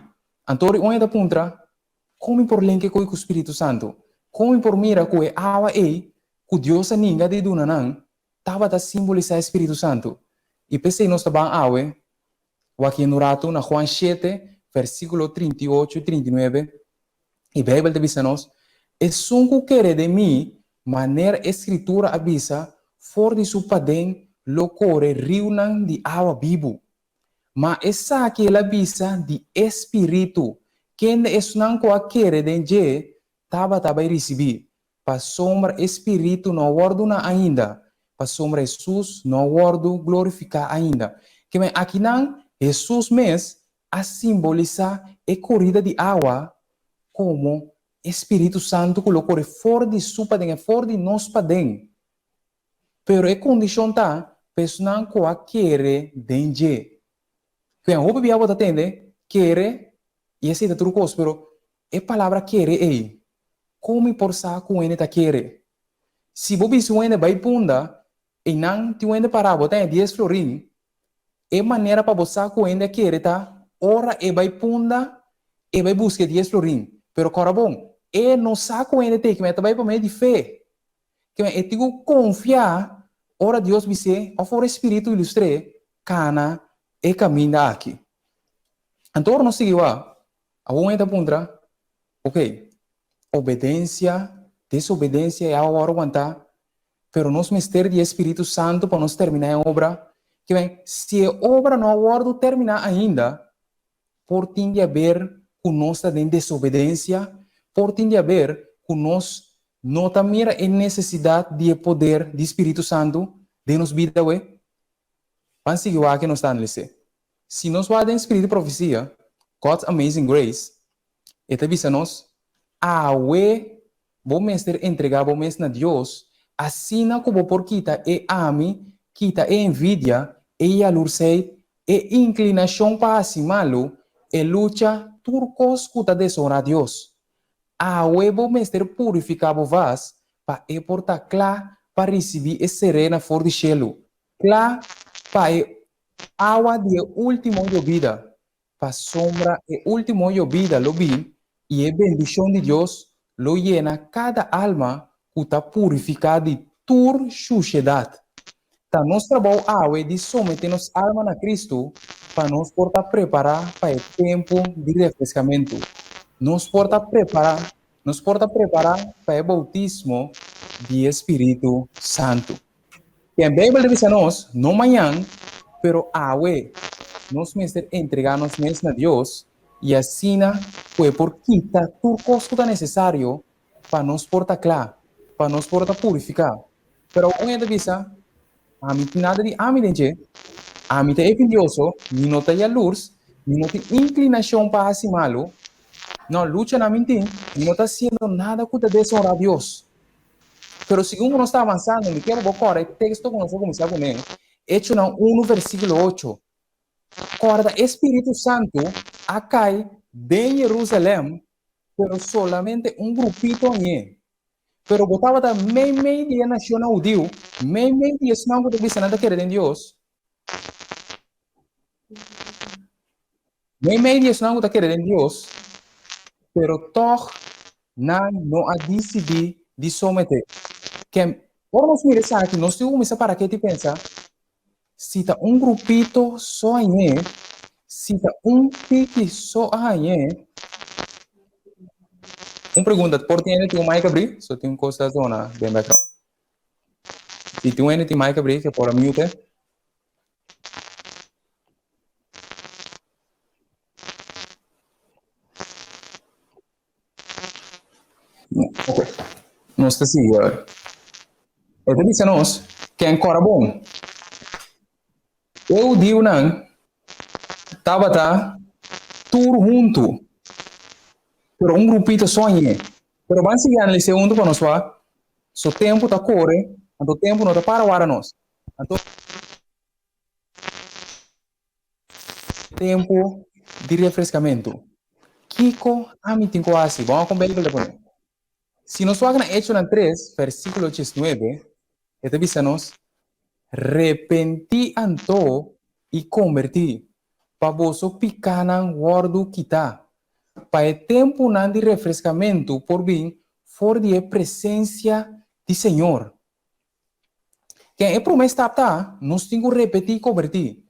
Então, onde da punta, como por link com o Espírito Santo, como por mira com a água que Deus a ninguém de dunanan, estava a simbolizar o Espírito Santo. E pensei nós também água, o aqui no rato, na Juan 7, versículo 38 e 39, e a Bíblia diz nós, é sunco querer de mim, maneira escritura avisa, for de su padem, lo core riunan de água vivo. Mas essa que ela visa de espírito, quem não quer de tava receber, para sombra espírito não guardo ainda, para sombra Jesus não guardo glorificar ainda. Que aqui não Jesus mesmo a simbolizar a corrida de água como Espírito Santo colocou fora de sua padem, fora de nós padem. Pero a condição tá, pessoa não quer de Quem o bebia bota tende, quer, e esse é outro coisa, pero a palavra quer é, como por sa com ele tá quer. Se você se ele vai punda, e não te ele para botar 10 florim, é maneira para você com ele quer tá, ora e vai punda, e vai buscar 10 florim. Pero cara bom, e não sa com ele tem que meter vai para meio de fé. Que é tigo confiar, ora Deus me se, ou for espírito ilustre, cana e caminha aqui. Então, nós seguimos a única ponta, ok, obediência, desobediência é algo a aguentar, pero nós mistério de Espírito Santo para nós terminar a obra, que bem, se a obra não aguardo terminar ainda, por tem de haver com nós em desobediência, por tem de haver com nós não também a necessidade de poder do Espírito Santo de nos vida, ué. Vamos seguir o que nós estamos lendo. Se nós vamos em Espírito de Profecia, God's Amazing Grace, esta visa nós, vou mestre entregar vou mestre a Deus, assim como por quita e ame, quita e envidia, e alurcei, e inclinação para acima-lo, e luta turcos cuta desonra a Deus. Vou mestre purificar vos, para e portar claro, para receber e serena for de cielo. Claro, para água de último vida, para sombra e último vida lo vi, e a bendição de Deus lo llena cada alma que está purificada de toda suciedade. Tá nosso trabalho água de someter nos alma a Cristo, para nos portar preparar para o tempo de refrescamento. Nos porta preparar para o bautismo do Espírito Santo. E a Bíblia diz a nós, não amanhã, pero hoje, nós mesmos entregamos mesmo a Deus, e assim, foi por quitar tudo que é necessário para nos portar claro, para nos portar purificar. Pero hoje diz, a mim nada de amidente, a mim é envidioso, me não tem luz, me não tem inclinação para acima-lo, não luta na mente, me não está fazendo nada que desonra a Deus. Pero segundo nós está avançando, me quero botar o texto que nós vamos começar com ele, Hechos 1, versículo 8. Acorda, Espírito Santo acai em Jerusalém, pero solamente grupito aí. Pero botava da meio de nação judeu, meio de esmango de bisa nada querer em Deus. Meio de esmango de querer em Deus, pero toch não a decidir de someter. Que, por nos mire, sabe, nós temos para que te pensa, se tá grupito só aí, se tá pique só aí, pergunta, por que tem um mic abrir? Só tem coisa zona bem background. Se tem um mic abrir, que por mute. Ok. Nós está assim, ele disse a nós que é ancora bom. Eu digo não, tava tudo junto, pero grupito só aí. Pero vamos seguir no segundo para nós, so tempo tá corre, então tempo não tá para o nós. Então tempo de refrescamento. Kiko, a mim tem quase, vamos com o Bíblia depois. Se nós vamos na Hechos 3, versículo 19, ele diz a nós, repenti anto e converti, para vosso picanan guardo kita, para tempo nan de refrescamento por vir, for de presença do Senhor. Quem é promessa tá, nós temos que repetir e convertir.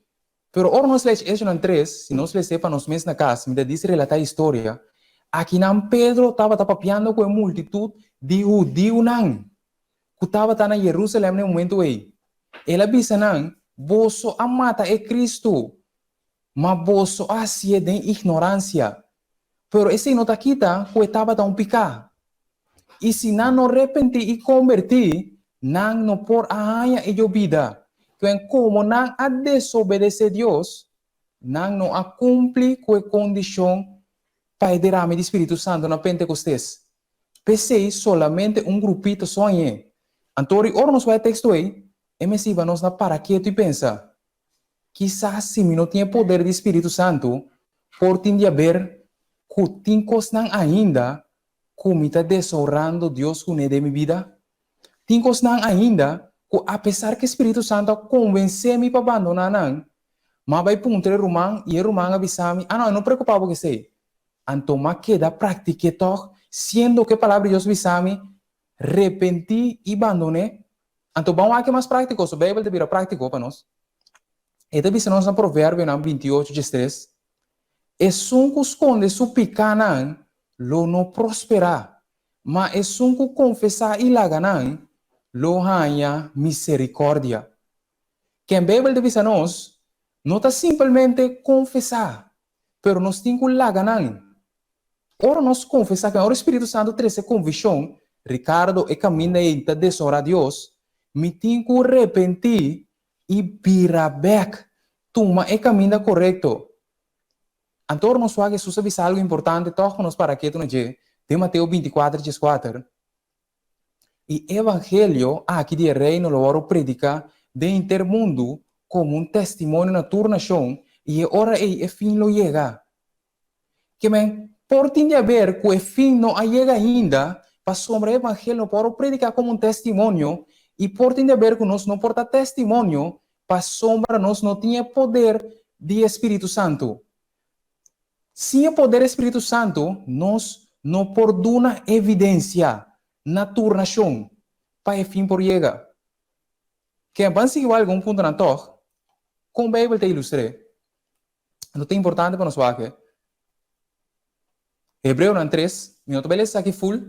Pero ora nós lemos Hechos 3, se nós lemos para nós mesmos na casa, me diz relatar a história, aqui não Pedro estava papiando com a multitud de judeus não, que estava na Jerusalém no momento aí. Ela disse não, vosso amata é Cristo, mas vosso assim de ignorância. Pero esse não está aqui, que estava um picar. E se não arrepentir e convertir, não por a e vida. Que como não a desobedecer Deus, não a cumprir com a condição para derramar do Espírito Santo na Pentecostes. Pensei solamente grupito só aí. Então, ora nos vai texto aí, e me siga nos na para quieto e pensa, quizás se não tinha poder do Espírito Santo, por tinha ver que tincos não ainda, como está desonrando Deus com de minha vida, tincos não ainda, que apesar que o Espírito Santo convence-me para abandonar não, mas vai punter Romão e Romão avisa-me, não preocupava que sei. Então, mas queda pratiquei toch, sendo que a palavra de Deus avisa-me, repenti e abandonei. Então, vamos aqui mais prático, a Bíblia devia prático para nós. E também se nós no provérbio 28:3, é um que esconde su picanan, lo não prosperar, mas é um que confessar e laganan, lo ganha misericórdia. Que a Bíblia diz a nós, não está simplesmente confessar, pero nós temos que laganan. Ora nós confessar que o Espírito Santo traz convicção, Ricardo e caminha e está desonrar a Deus, me tenho que arrepentir e virar back, toma e caminho correto. Então, nós vamos Jesus avisa algo importante, toca-nos para que tu não de Mateus 24:4. E evangelho aqui de reino lo predica de intermundo como testemunho na tua nação e ora e fim lo chega. Que men, por tin de ver que o fim não chega ainda, para sombra evangelho para predicar como testemunho e por tin de ver que nós não porta testemunho, para sombra nós não tinha poder de Espírito Santo. Sem o poder do Espírito Santo, nós não produna evidência na tua nação para o fim por chegar. Que é bem igual algum ponto na torre, com a Bíblia te ilustrei. Então é importante para nós aqui. Hebreu 3, nós estamos aqui full,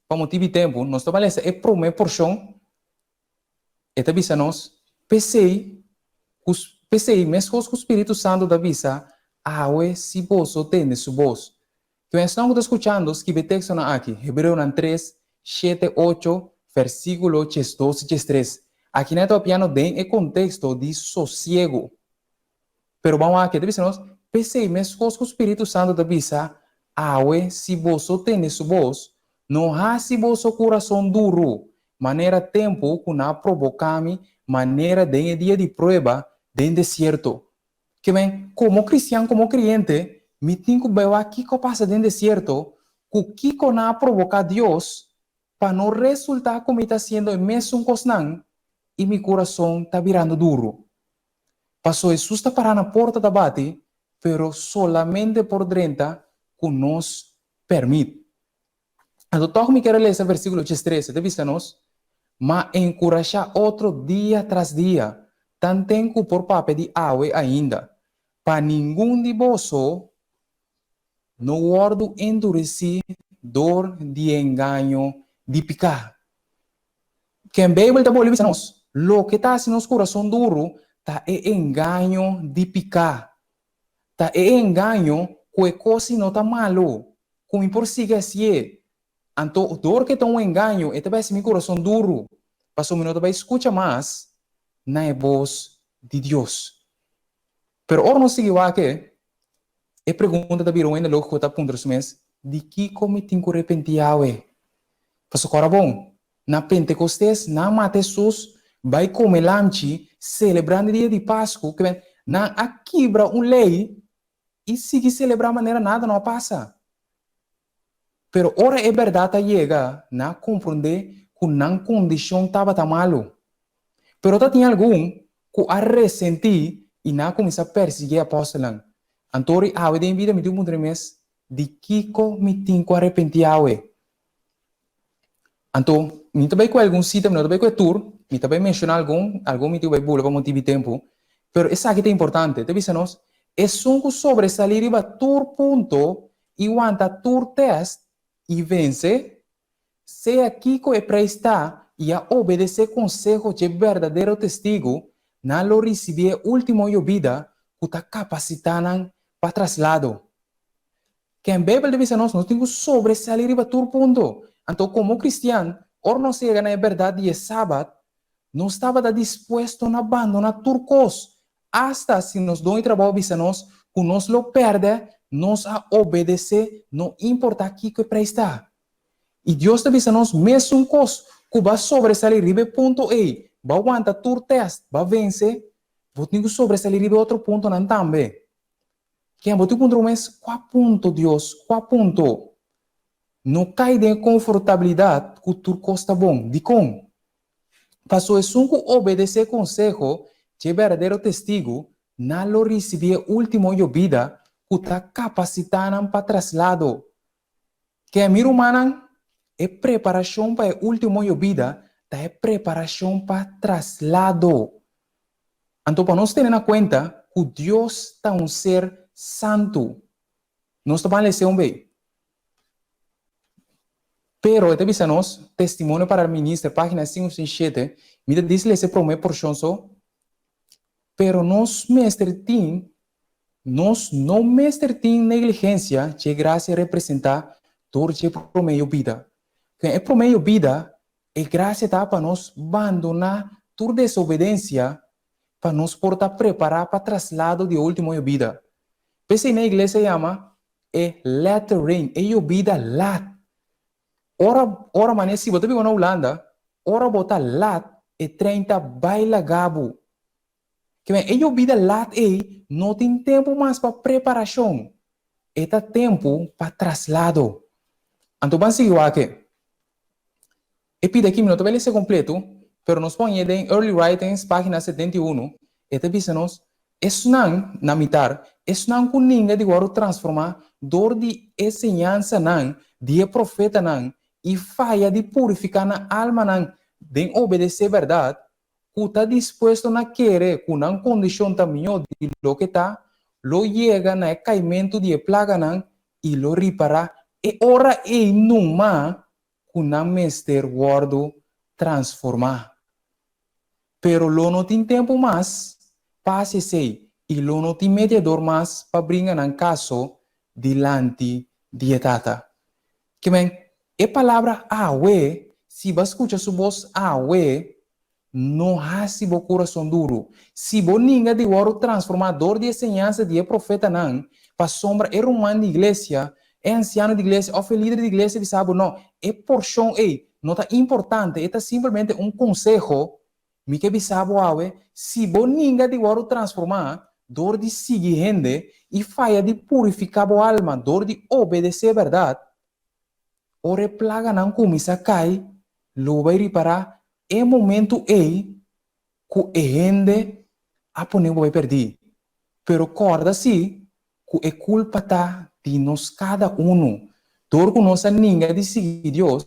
para motivo de tempo, nós estamos aqui a primeira porção, e também nós, pensei, mesmo com o Espírito Santo da visa, se vos tendes su voz. Que estamos escuchando, escribe texto aqui, Hebreu 3, 7, 8, versículo 12 e 3. Aqui não está piano den o contexto de sossego. Pero vamos aqui, deve ser nós, pensei, mesmo com o Espírito Santo da visa, se vos tendes su voz, não há se vosso coração duro, maneira tempo que não provocame, maneira de dia de prova, de desierto. Que bem, como cristiano, como crente, me tenho que ver aqui que passa dentro do deserto, que não provoca Deus, para não resultar como está sendo o mesmo cosnan, e meu coração está virando duro. Passou Jesus está parando na porta da bate, pero solamente por dentro que nos permite. Então, toque me quero ler esse versículo 13, te vista-nos, mas encorajar outro dia tras dia, tanto tempo por papel de água ainda, para nenhum de vós no guardo endureci dor de engano de picar. Que en Bíblia está bolivia nos, lo que está en nos coração duro, está engano de picar. Está engano que coisa não está malo. Como por siga assim, então dor que está um engano, é também meu coração duro. Passou um minuto vai escuta mais na voz de Deus. Pero ora não seguiu aqui. E pergunta da Biro ainda logo que está ponto mês, de que como tem que arrepender awe? Passo agora bom, na Pentecostes, na mata Jesus, vai comer lanche, celebrando o dia de Páscoa, que vem, na aquibra lei, e sigue celebrar maneira nada não passa. Pero ora é verdade chega, na compreender que na condição estava tão malo. Pero tá tinha algum que a ressentir e na começar a perseguir a apóstola. Antori awe de vida me deu um mes de Kiko me tinha que arrepentir awe. Então, me também com algum sítio, me também com tour, me também mencionar algum me vai bula para motivar tempo. Pero essa aqui é importante, te visa nós, é só sobresalir para tour ponto e aguenta tour test e vence. Se a Kiko é prestar e a obedecer conselho de verdadeiro testigo, não lo receber último de vida, que está capacitando para traslado. Que em Bíblia deve nós temos que sobresair para todo ponto. Então, como cristiano, or não se chega na verdade de sábado, não estava disposto a abandonar turcos. Hasta se nos dão trabalho, visa nós, que nos lo perde, nos a obedecer, não importa aqui que presta. E Deus deve nós, mesmo coisa, que vai sobresair ribe ponto E, vai aguentar tur test, vai vencer, vou ter que sobresair ribe outro ponto não também. Quem botou ponto mês, qual ponto Deus, qual ponto? Não cai de confortabilidade que o turco está bom, de com. Passou é só obedecer conselho de verdadeiro testigo, não lo receber último de vida, que está capacitando para traslado. Que a minha humana é preparação para o último de vida, é preparação para traslado. Então, para nós ter na conta que Deus está um ser santo. Nós estamos lendo bem. Pero, este avisanos, testemunho para o ministro, página 557, me diz esse promessa por chonso, pero nós mestre tem, nós não mestre tem negligência de graça representar todo de promeio vida. Que é promeio vida, é graça tá para nós abandonar toda desobediência, para nós portar preparar para traslado de último vida. Pensei na igreja chama lettering, é vida lat. Ora mané, se você vive na Holanda, ora botar lat é 30 baila gabo. Que bem, é vida lat não tem tempo mais para preparação. É tempo para traslado. Então, vamos seguir aqui. E pide aqui, não vai ser completo, pero nos põe em Early Writings, página 71, e te diz-nos, isso não, na mitad, isso não com ninguém de agora transformar dor de ensinança não, de profeta não, e falha de purificar na alma não, de obedecer a verdade, que está disposto a querer, com uma condição também de lo que está, lo chega na caimento de plaga não, e lo repara, e ora e numa, com a mestre guardo transformar. Pero lo não tem tempo mais, passe-se, e lo não tem mediador mais para brincar em caso diante de etata. Que bem, a palavra awe, se você escuta sua voz awe, não há se o coração duro. Se você ninguém de ouro transformador de ensinança de profeta não, para sombra é romano de igreja, é anciano de igreja, ou é líder de igreja, sabe não, é porção, não está importante, é simplesmente um conselho, me que sabe awe, se você ninguém de ouro transformar, dor de seguir gente, e falha de purificar a alma, dor de obedecer a verdade, ore plaga não começa a cair, lo vai reparar, é momento que a gente a poner vai perder. Pero corda-se, que é culpa tá de nós cada um. Todo conoce ninguém de seguir Deus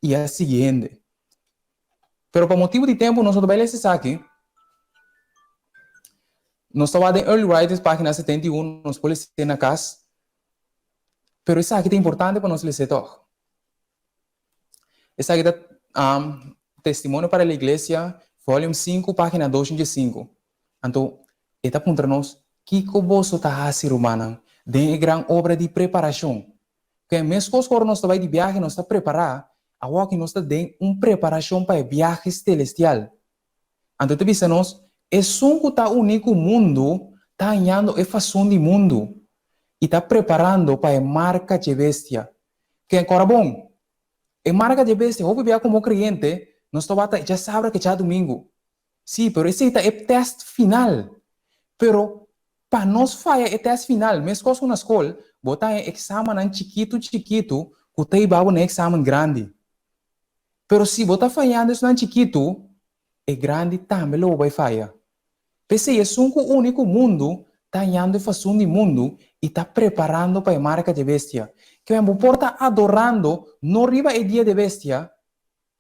e a seguinte. Pero por motivo de tempo, nós vamos ler aqui. Nós estamos em Early Writers, página 71, nós podemos ler na casa. Pero isso aqui é importante para nós ler todo. Isso aqui é Testemunho para a Igreja, volume 5, página 205. Então, está para nós que o bolso está a ser humano de grande obra de preparação. Que mesmo quando nós estamos de viagem, nós estamos preparados, agora que nós estamos de uma preparação para viagem celestial. Então, te dizemos, é um que único mundo, está ganhando a fação de mundo e está preparando para a marca de bestia. Que agora bom, a marca de bestia, vou viver como cliente, nós estamos já sabe que já é domingo. Sim, pero esse é o teste final. Pero para nós falhar o teste final, mesmo com na escola, botar exame chiquito, que tem babo no exame grande. Pero se botar falhando isso chiquito, é grande também lo vai falhar. Porque é o único mundo está ganhando a fação de mundo e está preparando para a marca de bestia. Que não importa adorando, não arriba o dia de bestia,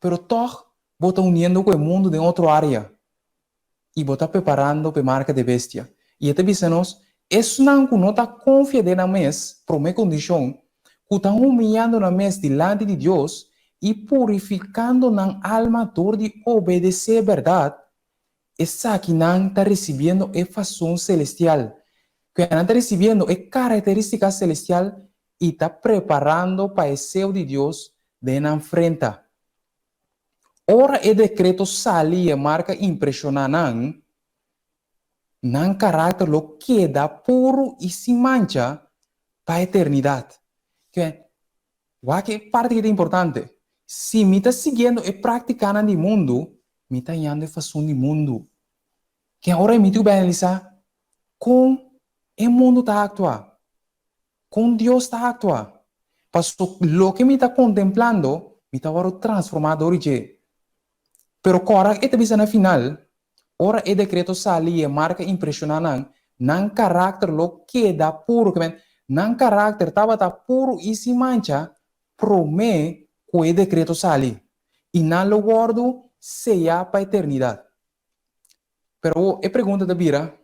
pero toch bota unindo com o mundo de outra área. E bota preparando para a marca de bestia. E até dizemos, isso não está confiando na mês, por uma condição, que está humilhando na mês diante de Deus e purificando na alma dor de obedecer a verdade, essa que não está recebendo a fação celestial, que não está recebendo a característica celestial e está preparando para o céu de Deus de na frente. Ora, o decreto sali e marca impressionante, não caráter lo queda puro e sem mancha para a eternidade. Que parte que é importante. Se me está seguindo e praticando no mundo, me está indo a fazer no mundo. Que agora me estou analisar com o mundo está actuando, com Deus está actuando. Porque lo que me está contemplando, me está agora transformado hoje. Pero agora, esta vez na final, ora o decreto sali e marca impressionante, não caráter lo queda puro, não caráter estava puro e sem mancha, promete que o decreto sali. E não lo guardo, seja para a eternidade. Pero a pergunta da Bira,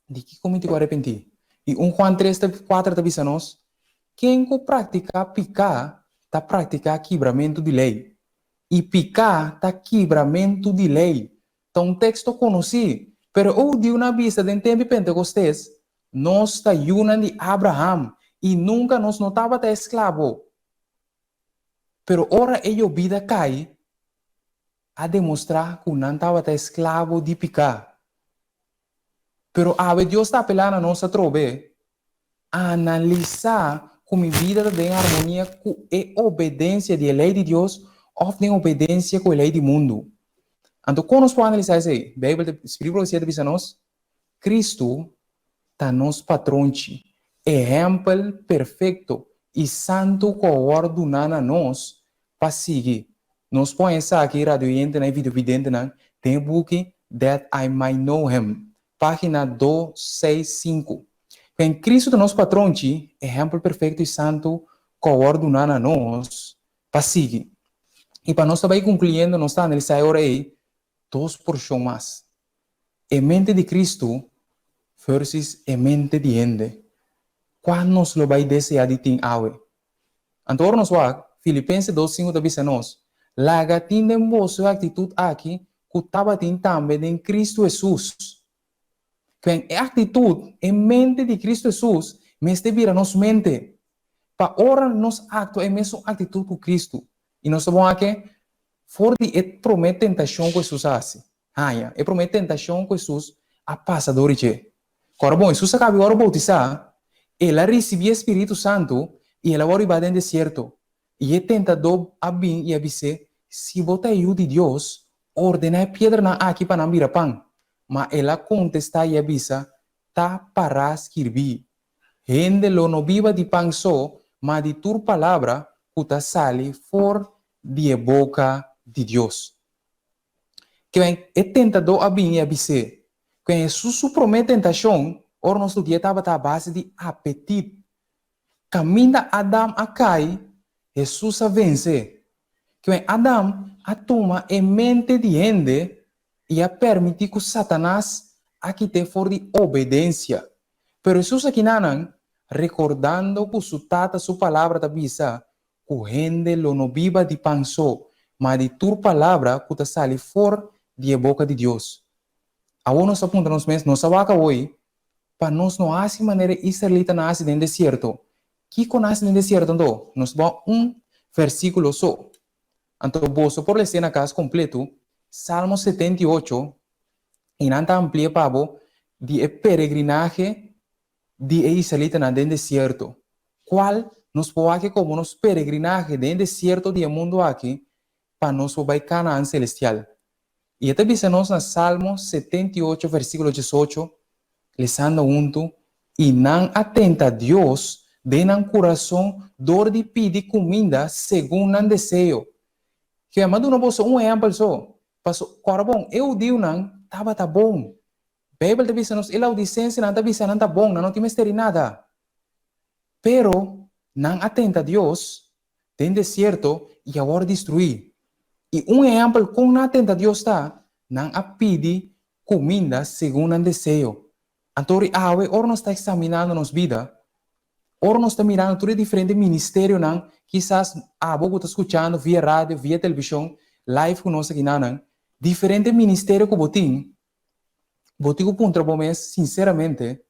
de que como te arrepentir? E 1 Juan 3:4 avisa nós, quem que pratica picar, está praticando quebramento de lei. E picar está quebramento de lei. Então, um texto conhecido, pero eu di uma vista de tempo Pentecostés, nós está una de Abraham e nunca nos notava de escravo. Pero ora a vida cai a demonstrar que não estava escravo de picar. Pero a Deus está apelando a nós a trobe, a analisar como a vida tem harmonia com a obediência da lei de Deus ou tem obediência com a lei do mundo. Então, quando nós podemos analisar isso aí, a Bíblia, o Espírito Profecia diz a nós, Cristo está nos patrão, exemplo perfeito e santo que ordena a nós para seguir. Nós podemos pensar aqui, radioente, na vídeo vidente, tem um book, That I Might Know Him, página 265. Em Cristo está nos patrão, exemplo perfeito e santo que ordena a nós para seguir. E para nós também concluindo, nós estamos analisando agora aí, 2% mais. A mente de Cristo versus a mente de gente. Qual nos lo vai desejar de ter awe? Então, nós vamos, Filipenses 2:5 diz a nós, laga tinha vossa atitude aqui, que estava também em Cristo Jesus. Que a atitude, a mente de Cristo Jesus, mas deve a nossa mente. Para ora, nós acto é a mesma atitude com Cristo. E nós sabemos aqui, for de promete tentação que Jesus faz. É promete tentação que Jesus a passador de. Agora, bom, Jesus acabou agora bautizar, ele recebeu o Espírito Santo e ele agora vai no deserto. E ele tentador a vir e a dizer, se você é de Deus, ordena a pedra na aqui para não virar pão. Mas ela contesta e avisa, tá para escrever. Gente lo não viva de pão só, mas de tua palavra, que ta sale for de boca de Deus. Que vem, é tentador a vir e a dizer, que Jesus promete tentação, ora nosso dia estava à base de apetite. caminha Adam a cai, Jesus a vence. Que Adam a toma em mente de ende e a permitir que Satanás aqui te for de obediência. Pero Jesus aqui nanan, recordando que su tata, su palavra da bisa, que gente lo no viva de pan só, mas de tu palavra que te sale for de boca de Deus. Agora nós apontamos mesmo, nós vaca hoje, para nós não há maneira israelita nasce no deserto. Que nasce no deserto, então? Nós vamos versículo só. Então, vos por la escena casa completo, Salmo 78, e nanta amplia pavo, de peregrinaje de israelita na den deserto. Qual nos pode como nos peregrinaje den deserto de mundo aqui, para nos vai Canaã celestial. E até vemos na Salmo 78, versículo 18, lesando junto, e não atenta a Deus, de nan coração, dor de pedir comida, segundo nan desejo. Que é maduro não exemplo só. Passo, cara bom, eu digo não, tava tá bom. Bíblia te visa nos, ele audiência não tá visa não tá bom, não tem mistério nada. Pero, não atenta a Deus, tem deserto e agora destruir. E exemplo, como não atenta a Deus tá, não a pedir comida segundo o desejo. Então, ora nós está examinando nossa vida, ora nós está mirando tudo diferente ministério, não, quizás você está escutando via rádio, via televisão, live com nós aqui, não, diferente ministério que botim que ponto bom é, sinceramente,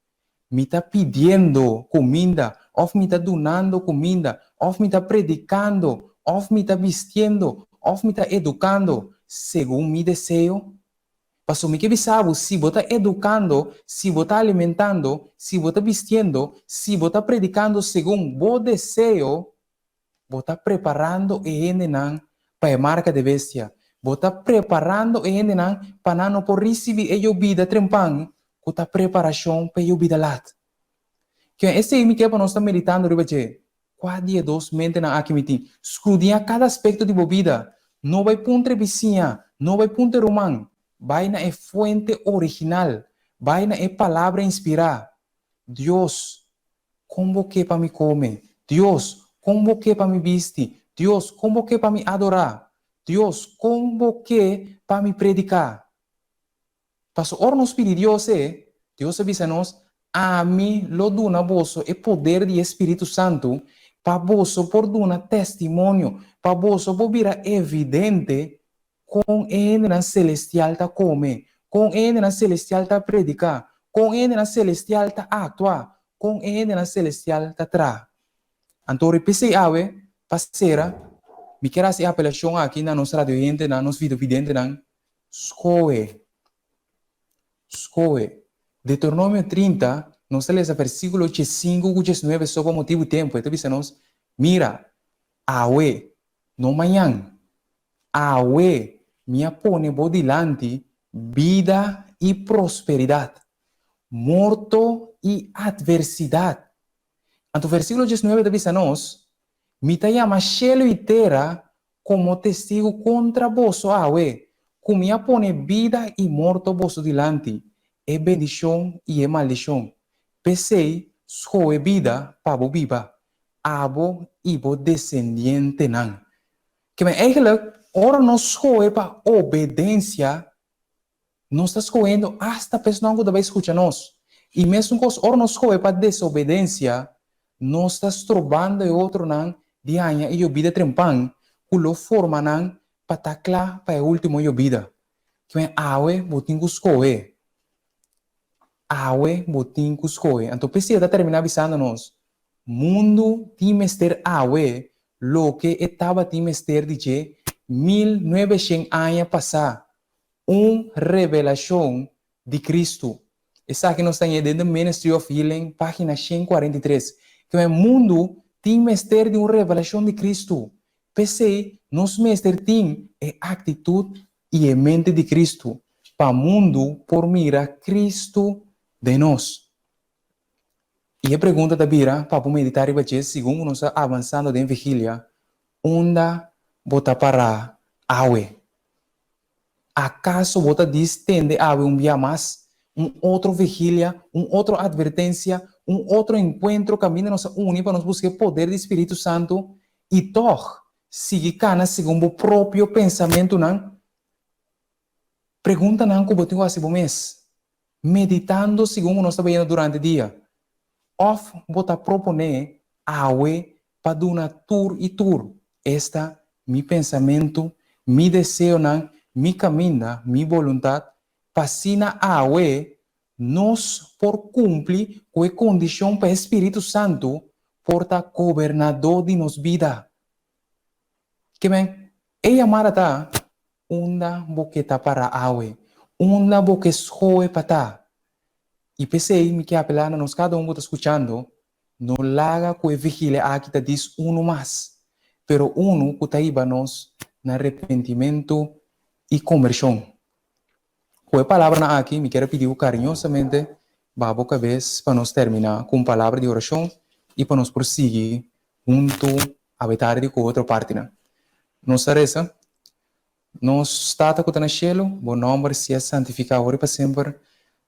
me está pedindo comida, ou me está donando comida, ou me está predicando, ou me está vestindo, ou me está educando, segundo meu desejo. Pastor, me que sabe, se você está educando, se você está alimentando, se você está vestindo, se você está predicando segundo o desejo, você está preparando e ainda para a marca de bestia. Você está preparando e ainda para não por receber a vida trempang, que está preparação para a vida lat. Que esse é o que nós estamos meditando, ribeje. Qual dia dos mente na aqui meeting? Escudinha cada aspecto de vida. Não vai punter vizinha, não vai punter romano. Vai na fuente original, vai na palavra inspirada. Deus, como que para me comer? Deus, como que para me vestir? Deus, como que para me adorar? Deus, como que para me predicar? Passo, ora nos pede Deus avisa-nos, a mim lo duna vosso e poder de Espírito Santo, para vosso por duna testemunho, para vosso por vira evidente, com ele na celestial ta come, com ele na celestial ta predicar, com ele na celestial ta actuar, com ele na celestial ta tra. Então, repese awe, pasera, me quer essa apelação aqui na nossa radio gente, na nossa vida vidente, na escoe. Deuteronômio 30, nós lemos o versículo 5 e 19, só por motivo de tempo. Então, dizemos, mira, awe, no manhã, awe, me pone por delante vida e prosperidade, morto e adversidade. Então, o versículo 19 diz-nos, me llama cielo e terra como testigo contra vos, awe, que me pone vida e morto vos delante, é bendição e é maldição. Pensei, só é vida para vos viva, abo e vos descendiente não. Que eigenlijk, ora nós escolhe para obediência, nós estamos escolhendo hasta a pessoa que vai escutar nós. E mesmo que ora nós escolhe para desobediência, nós estamos trobando outro não de anha e vida trempan, que lo forma não para taclar para o último vida. Que é awe botin escolhe. Awe botin escolhe. Então precisa terminar avisando-nos. Mundo tem mester awe, lo que estava tem mester de 1900 anos passar, revelação de Cristo. Essa aqui nós estamos dentro do Ministry of Healing, página 143. Que é mundo tem mester de revelação de Cristo. Pensei, nos mester tem atitude e a mente de Cristo. Para o mundo, por mira Cristo de nós. E a pergunta da Bira, para meditar e bater, segundo nós avançando em vigília, onde bota para awe? Acaso bota distende awe dia mais? Outro vigília, outra advertência, outro encontro, caminho nos une para nos buscar o poder do Espírito Santo e toch, seguir cana segundo o próprio pensamento, não? Pergunta não como tu faz mês, meditando segundo nós estamos vendo durante o dia. Of bota proponer awe para dar tour e tour. Esta mi pensamento, mi desejo, mi caminho, mi vontade, passina awe nos por cumprir com a condição para o Espírito Santo porta governador de nos vida. Que bem, ella marata uma boqueta para awe, uma boca escoe para tá. E pensei, me que apelar nos cada um que está escutando, não laga com a vigília aqui te diz mais, pero que está iba nos na arrependimento e conversão. Com a palavra aqui, me quero pedir carinhosamente, babo cabeça, para nós terminar com palavra de oração e para nós prosseguir junto a habitar de outra parte. Nossa reza, nós tata que está no cielo, bom nome seja santificado agora para sempre.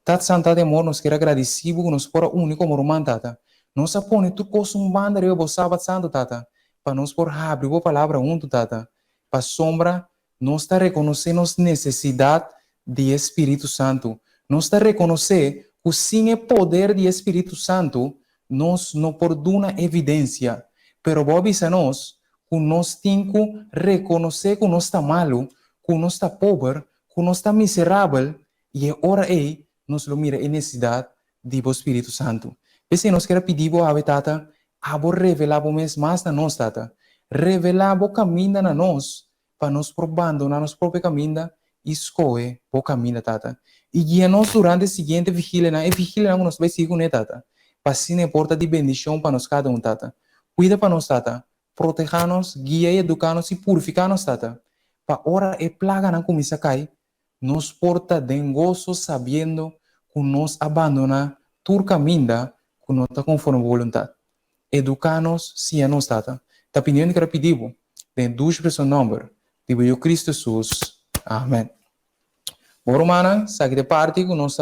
Tata santa de amor, nós queremos agradecer por nos por único como romano, tata. Nós apone tu coisa banda de o sábado santo, tata, para nós por abrir a palavra junto, tata. Para sombra, nós está reconhecendo nossa necessidade de Espírito Santo. Nós está reconhecendo que sem o poder do Espírito Santo, nós não podemos evidência. Pero vou avisar nós que nós temos que reconhecer que nós está malo, que nós está pobre, que nós está miserável, e é hora aí nós lo mira a necessidade do Espírito Santo. Pensei, nós queremos pedir a tata, a revelar mais na nós, tata. Revelar o caminho na nós, para nós abandonar nosso próprio caminho, e escolher o caminho, tata. E guia-nos durante a seguinte vigília, e vigília nós vai seguir com ele, tata. Para assim porta de bendição para nós cada um, tata. Cuida para nós, tata. Proteja-nos, guia e educa-nos e purifica-nos, tata. Para hora e plaga não começa a cair, nos porta de gozo sabendo que nós abandona todo caminho que não está conforme a vontade. Educa-nos, se é nós, tata. Tá pedindo que pedimos, de duas pessoas número, de eu Cristo Jesus. Amém. Bom, romana, segue de parte que nós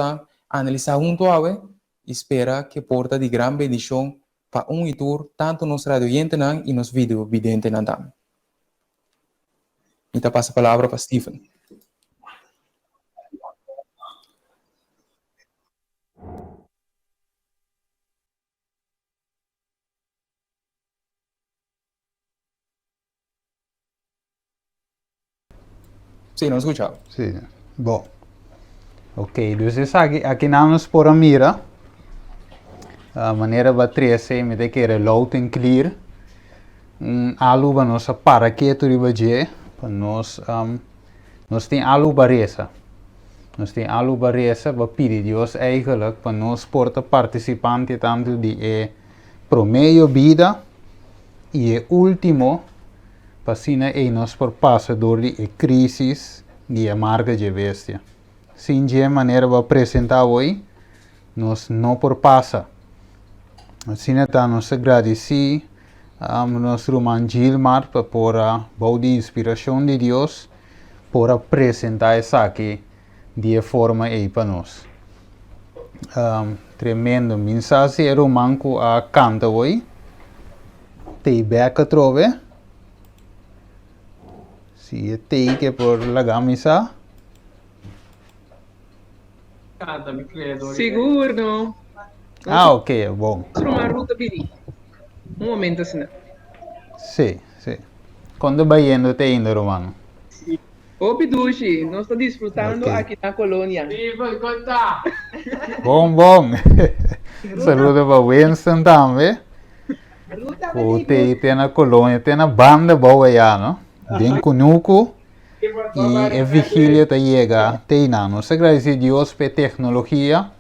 analisar junto a ela, espera que porta de grande bendição para e tour, tanto nos radio e nos vídeo vidente também. Então passa a palavra para Stephen. Sim, não escutava. Sim, bom. Ok, dus aqui nós por a mira. A maneira de trazer, me que era loud and clear. Alu para nós para que tu ribaje, para nós tem alu baresa. Nós tem alu baresa para pedir Deus eigenlijk para nós porta participante tanto de promedio vida e último para sina nós por passa door de crisis de amarga de bestia. Sim, de maneira de apresentar hoje, nós não por passa. Assim está nos agradecer nosso irmão Gilmar por a boa inspiração de Deus por apresentar isso aqui de forma aí para nós. Tremendo mensagem é irmão que canta hoje. Te beca trove. Se te que por la camisa. Seguro. Ok, bom. Uma ruta biri. Momento assim. Sim, sim. Quando vai indo, te indo, Romano? Ô, Pidushi, nós estamos desfrutando aqui na colônia. Bom. Saludo para Winston também. O tem na colônia, tem na banda boa já, não? Bem conuco. E a vigília tá chega, tem não. Nós agradecemos a Deus pela tecnologia.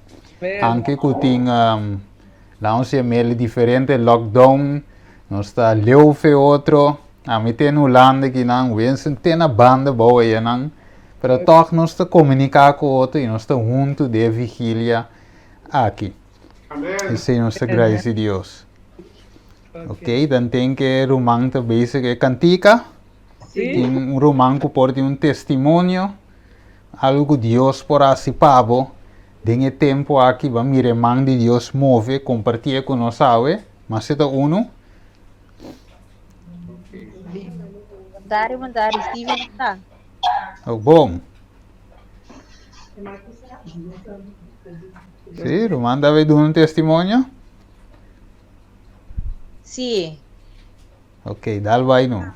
Anche que tem lá um semel diferente, lockdown, nós está leuve outro, a mim tem no lande que não, Winston tem na banda boa e não, pero toch nós está comunicar com outro e nós está junto de vigília aqui. E se nós agradecemos a Deus. Ok, então tem que Romão também se cantica, tem Romão que pode um testemunho, algo que Deus por assim pavo. Tem tempo aqui, vamos mire mão de Deus move, compartilhar com nós, sabe? Mas se uno, Mandar, Steven está. oh, bom. Sim, Romanda vai dar um testemunho? Sim, Ok, dá vai não.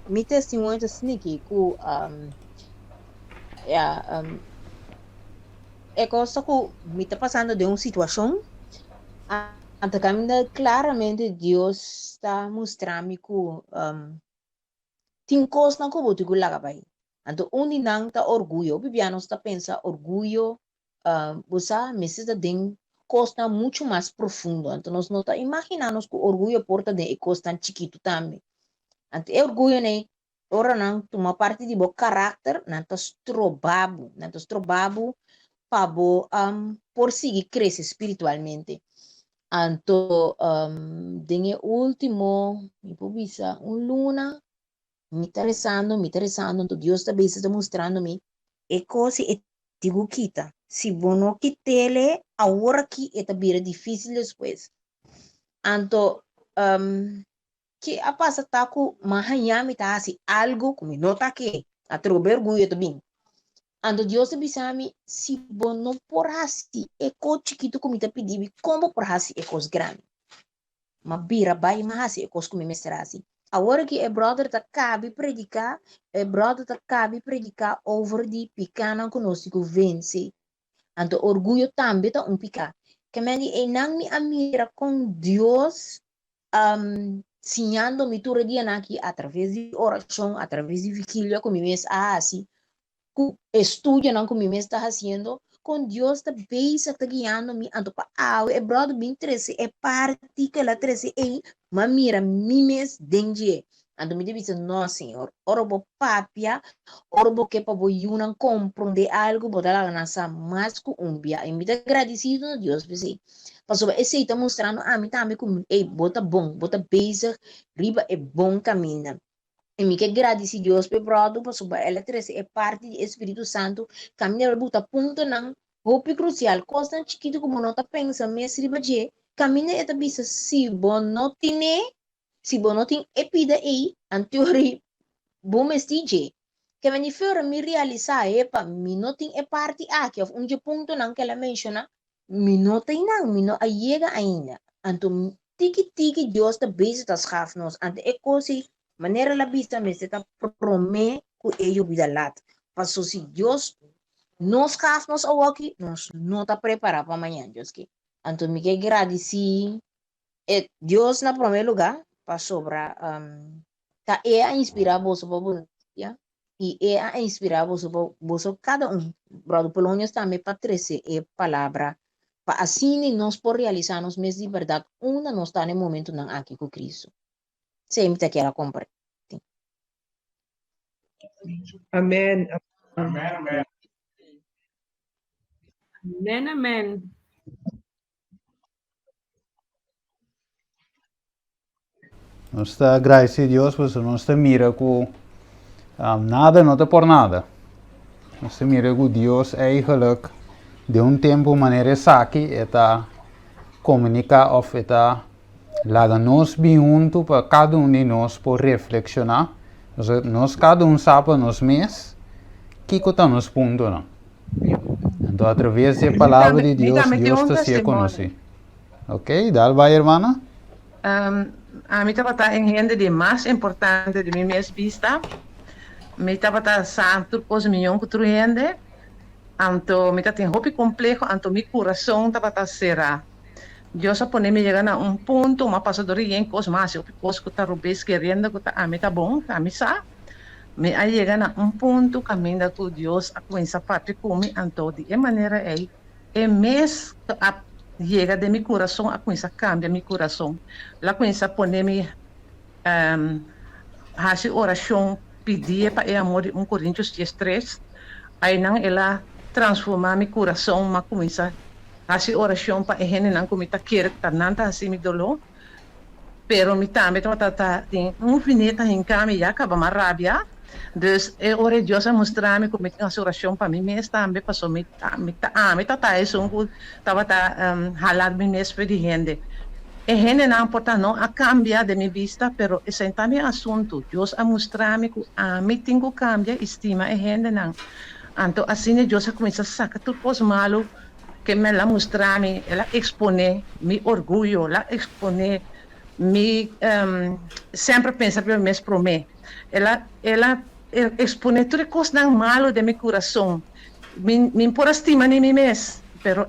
mi testemunho é assim que é coisa que me está passando de uma situação, ante caminho claramente Deus está mostrando que tem coisas que eu vou ter que lagar bem. Então, onde não está orgulho, o Bibiano está pensando orgulho, você precisa de coisa muito mais profundo. Então, nós não está imaginando que o orgulho porta de coisa tão chiquito também. Então, é orgulho, né? Ora, não, uma parte de bom caráter, não está estrobado para por seguir crescer espiritualmente. Então, tem o último, me publica, luna, me interessando, então Deus está mostrando-me, é coisa é digo quita. Se bono quitele, agora que é também difícil depois. Então, que a passa tá com mahanyami tá assim, algo como nota que a trober orgulho também. Então, Deus te bisami, se bono por assim, é coisa chiquito como te pedi, como por assim é coisa grande. Mas bira, vai mais é coisa como me será assim. Agora que brother tá cabe predicar over de picana conosco vence. Então orgulho também tá picar. Que me não me amira com Deus sinhando me tura dia aqui através de oração, através de vigília como me assim, com estudo não como me está fazendo. Com Deus está bem, está guiando-me, ando para é brother bem 13, é parte que ela 13, mas mira, mimes dengue. Ando me diz, não, senhor, orbo papia, orbo que para você não compreender algo, botar lá nessa mais que bia. E me dá agradecido a Deus, pensei. Passou, esse aí está mostrando, mim também como, bota bom, bota basic, riba é bom caminho. E me que agradeci Deus pe brother, passou, ela 13 é parte do Espírito Santo, caminhar bota ponto não, roupa crucial, coisa chiquito como não tá pensando, mas riba de, caminha é também se bom não tem se bom não tem epida aí, anteori, bom mestige. Que me fora me realizar, epa, me não tem é parte aqui, um de ponto não que ela menciona, me não tem não, me não chega ainda. Então, tiki Deus tá base das rafnos, ante é coisa, maneira la vista me se tá promete que ele vida lat. Passou se Deus nos rafnos ou aqui, nós não tá preparado para amanhã, Deus que. Então, me que agradeci, Deus na primeiro lugar, para sobrar, tá a inspirar você para ya e a inspirar você cada brother Polônia também para trazer a palavra para assim nós por realizar nos meses de verdade uma nós está no momento não aqui com Cristo sempre te quero comprar. Amen. Amen, amen. Nós está agradecido a Deus, porque nós está mira com nada não está por nada. Nós está mira com Deus eigenlijk de tempo maneira saque eta comunicar of eta laga nós bem junto para cada de nós por reflexionar. Nós cada sabe nos mês que está nos ponto não. Então através da palavra de Deus, Deus está se conosco. Ok, dá vai irmã? A mim estava em de mais importante de mim mesmo vista. Me estava santo coisa milhão que tu rende. Então me estava em hobby complexo, então meu coração estava será. Deus a poner me chegar a ponto, uma passadoria em coisa mais, eu coisa que tá rubes querendo que tá a mim tá bom, a mim sa. Me a chegar a ponto caminho que Deus a começar a partir comigo, então de maneira é mês a chega de meu coração a começar a cambiar meu coração. Lá começar a poner me fazer oração, pedir para amor 1 Coríntios 10:3. Aí não ela transformar meu coração, mas começar a fazer oração para ele não começar a querer que não tá assim me dolor. Pero me também tem vinheta em cama e acaba uma rabia. Dus ora Deus a mostrar-me como é que a oração para mim mesmo também passou me tá isso tava halar me mesmo para gente. E gente não importa não a cambiar de minha vista, pero esse é também assunto. Deus a mostrar-me que a mim tenho que cambiar estima e gente não. Então assim Deus a começar a sacar tudo os malo que me la mostrar-me, ela expone meu orgulho, ela expone me sempre pensar para mim para mim. Ela expone tudo coisas malo de meu coração. Me por estima nem me mesmo. Pero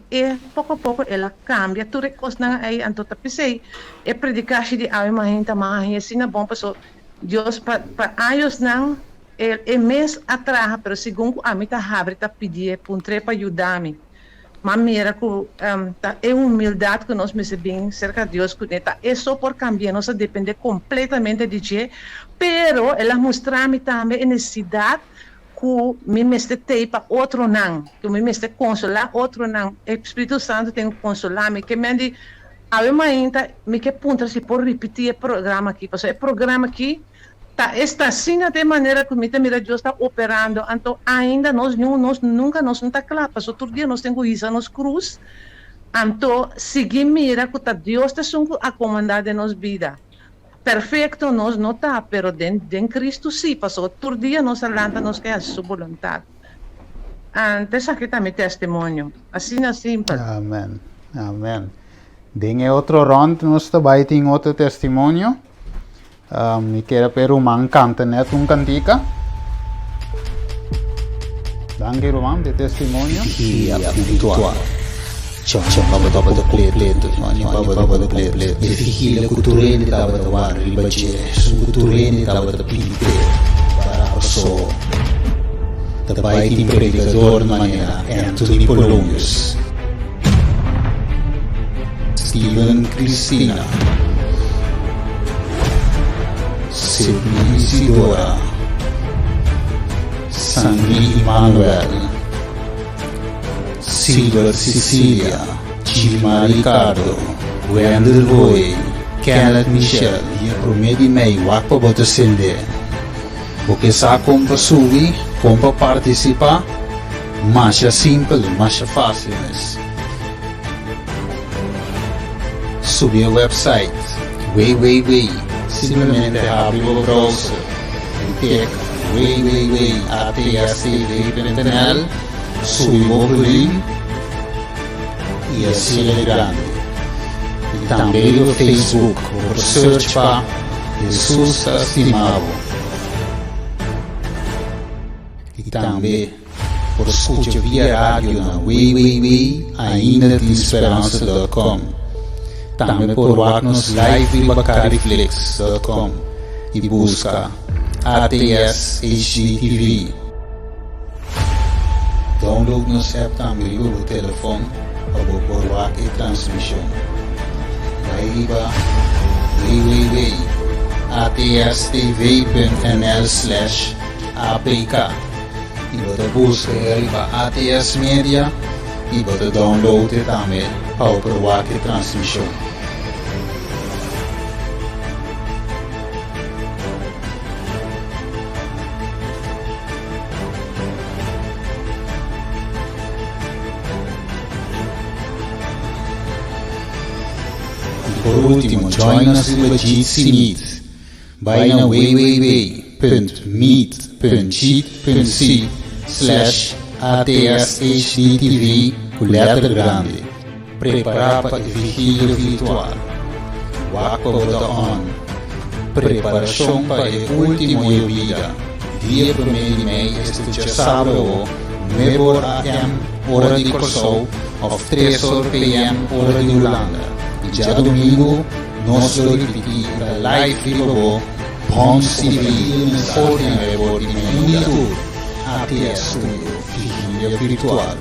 pouco a pouco ela cambia tudo coisas aí então tá pensei é predicar de a imagem também assim na bom pessoa Deus para anos não é mês atrás pero segundo a mim tá abre tá pedir puntre para ajudar-me mas mira que é humildade que nós recebemos cerca de Deus que é só por cambiar nós depende completamente de Deus pero ela mostrar-me também a necessidade que me meste para outro não, que me meste consolar outro não. O Espírito Santo tem que consolar-me, que me diz, ainda me que punta se por repetir o programa aqui, porque o programa aqui está assim de maneira que mira Deus está operando, então ainda nós nunca não está claro, porque outro dia nós temos isso nos cruz, então seguir mira que Deus está a comandar de nossa vida. Perfeito nós não está, pero em Cristo sim, passou todo dia nós alanta nos que é a sua vontade. Antes aqui também testemunho, assim. Amém, amém. Em outro round nós também tem outro testemunho. Me quero per Roman canta net cantica. Danke Roman de testemunho. E virtual. Ciao, baba do completo, baba do completo. E fiquila culturene tava da war, ribace, culturene tava da pinte, para passou. Também tem pregador maneira, Anthony Polonius. Steven Cristina. Sidney Isidora. Sandy Emanuel. Silver Cecilia, Gilma Ricardo, Wendell Roy, Kenneth Michel e a prometi mei wapa bota sende. Porque sa compa subi, compa participa, mais simples, mais fácil. Subi o website, simplesmente abre o browser e clica www.atscv.nl. Subimos o link e assim é grande. E também o Facebook, por search para Jesus Estimado. E também por escuta via rádio na www.aindatemesperança.com. Também por watnos live.bacariflex.com e busca ATS HDTV. Download nos app também pelo telefone para por e transmissão. Vai para www.atstv.nl/apk e você busca aí para ATS Media e você download também para por e transmissão. Por último, join us in the GC Meet. Vai na www.meet.c/ATSHDTV com letra grande. Preparar para a vigília virtual. Waka Boda On. Preparação para o último dia. Dia 1 de maio, este dia sábado, 9 AM, hora de Corsou, of 3 PM, hora de Holanda. Já domingo, nós repetimos a live vivo, bom civil, na ordem de YouTube, até a sua vigília virtual.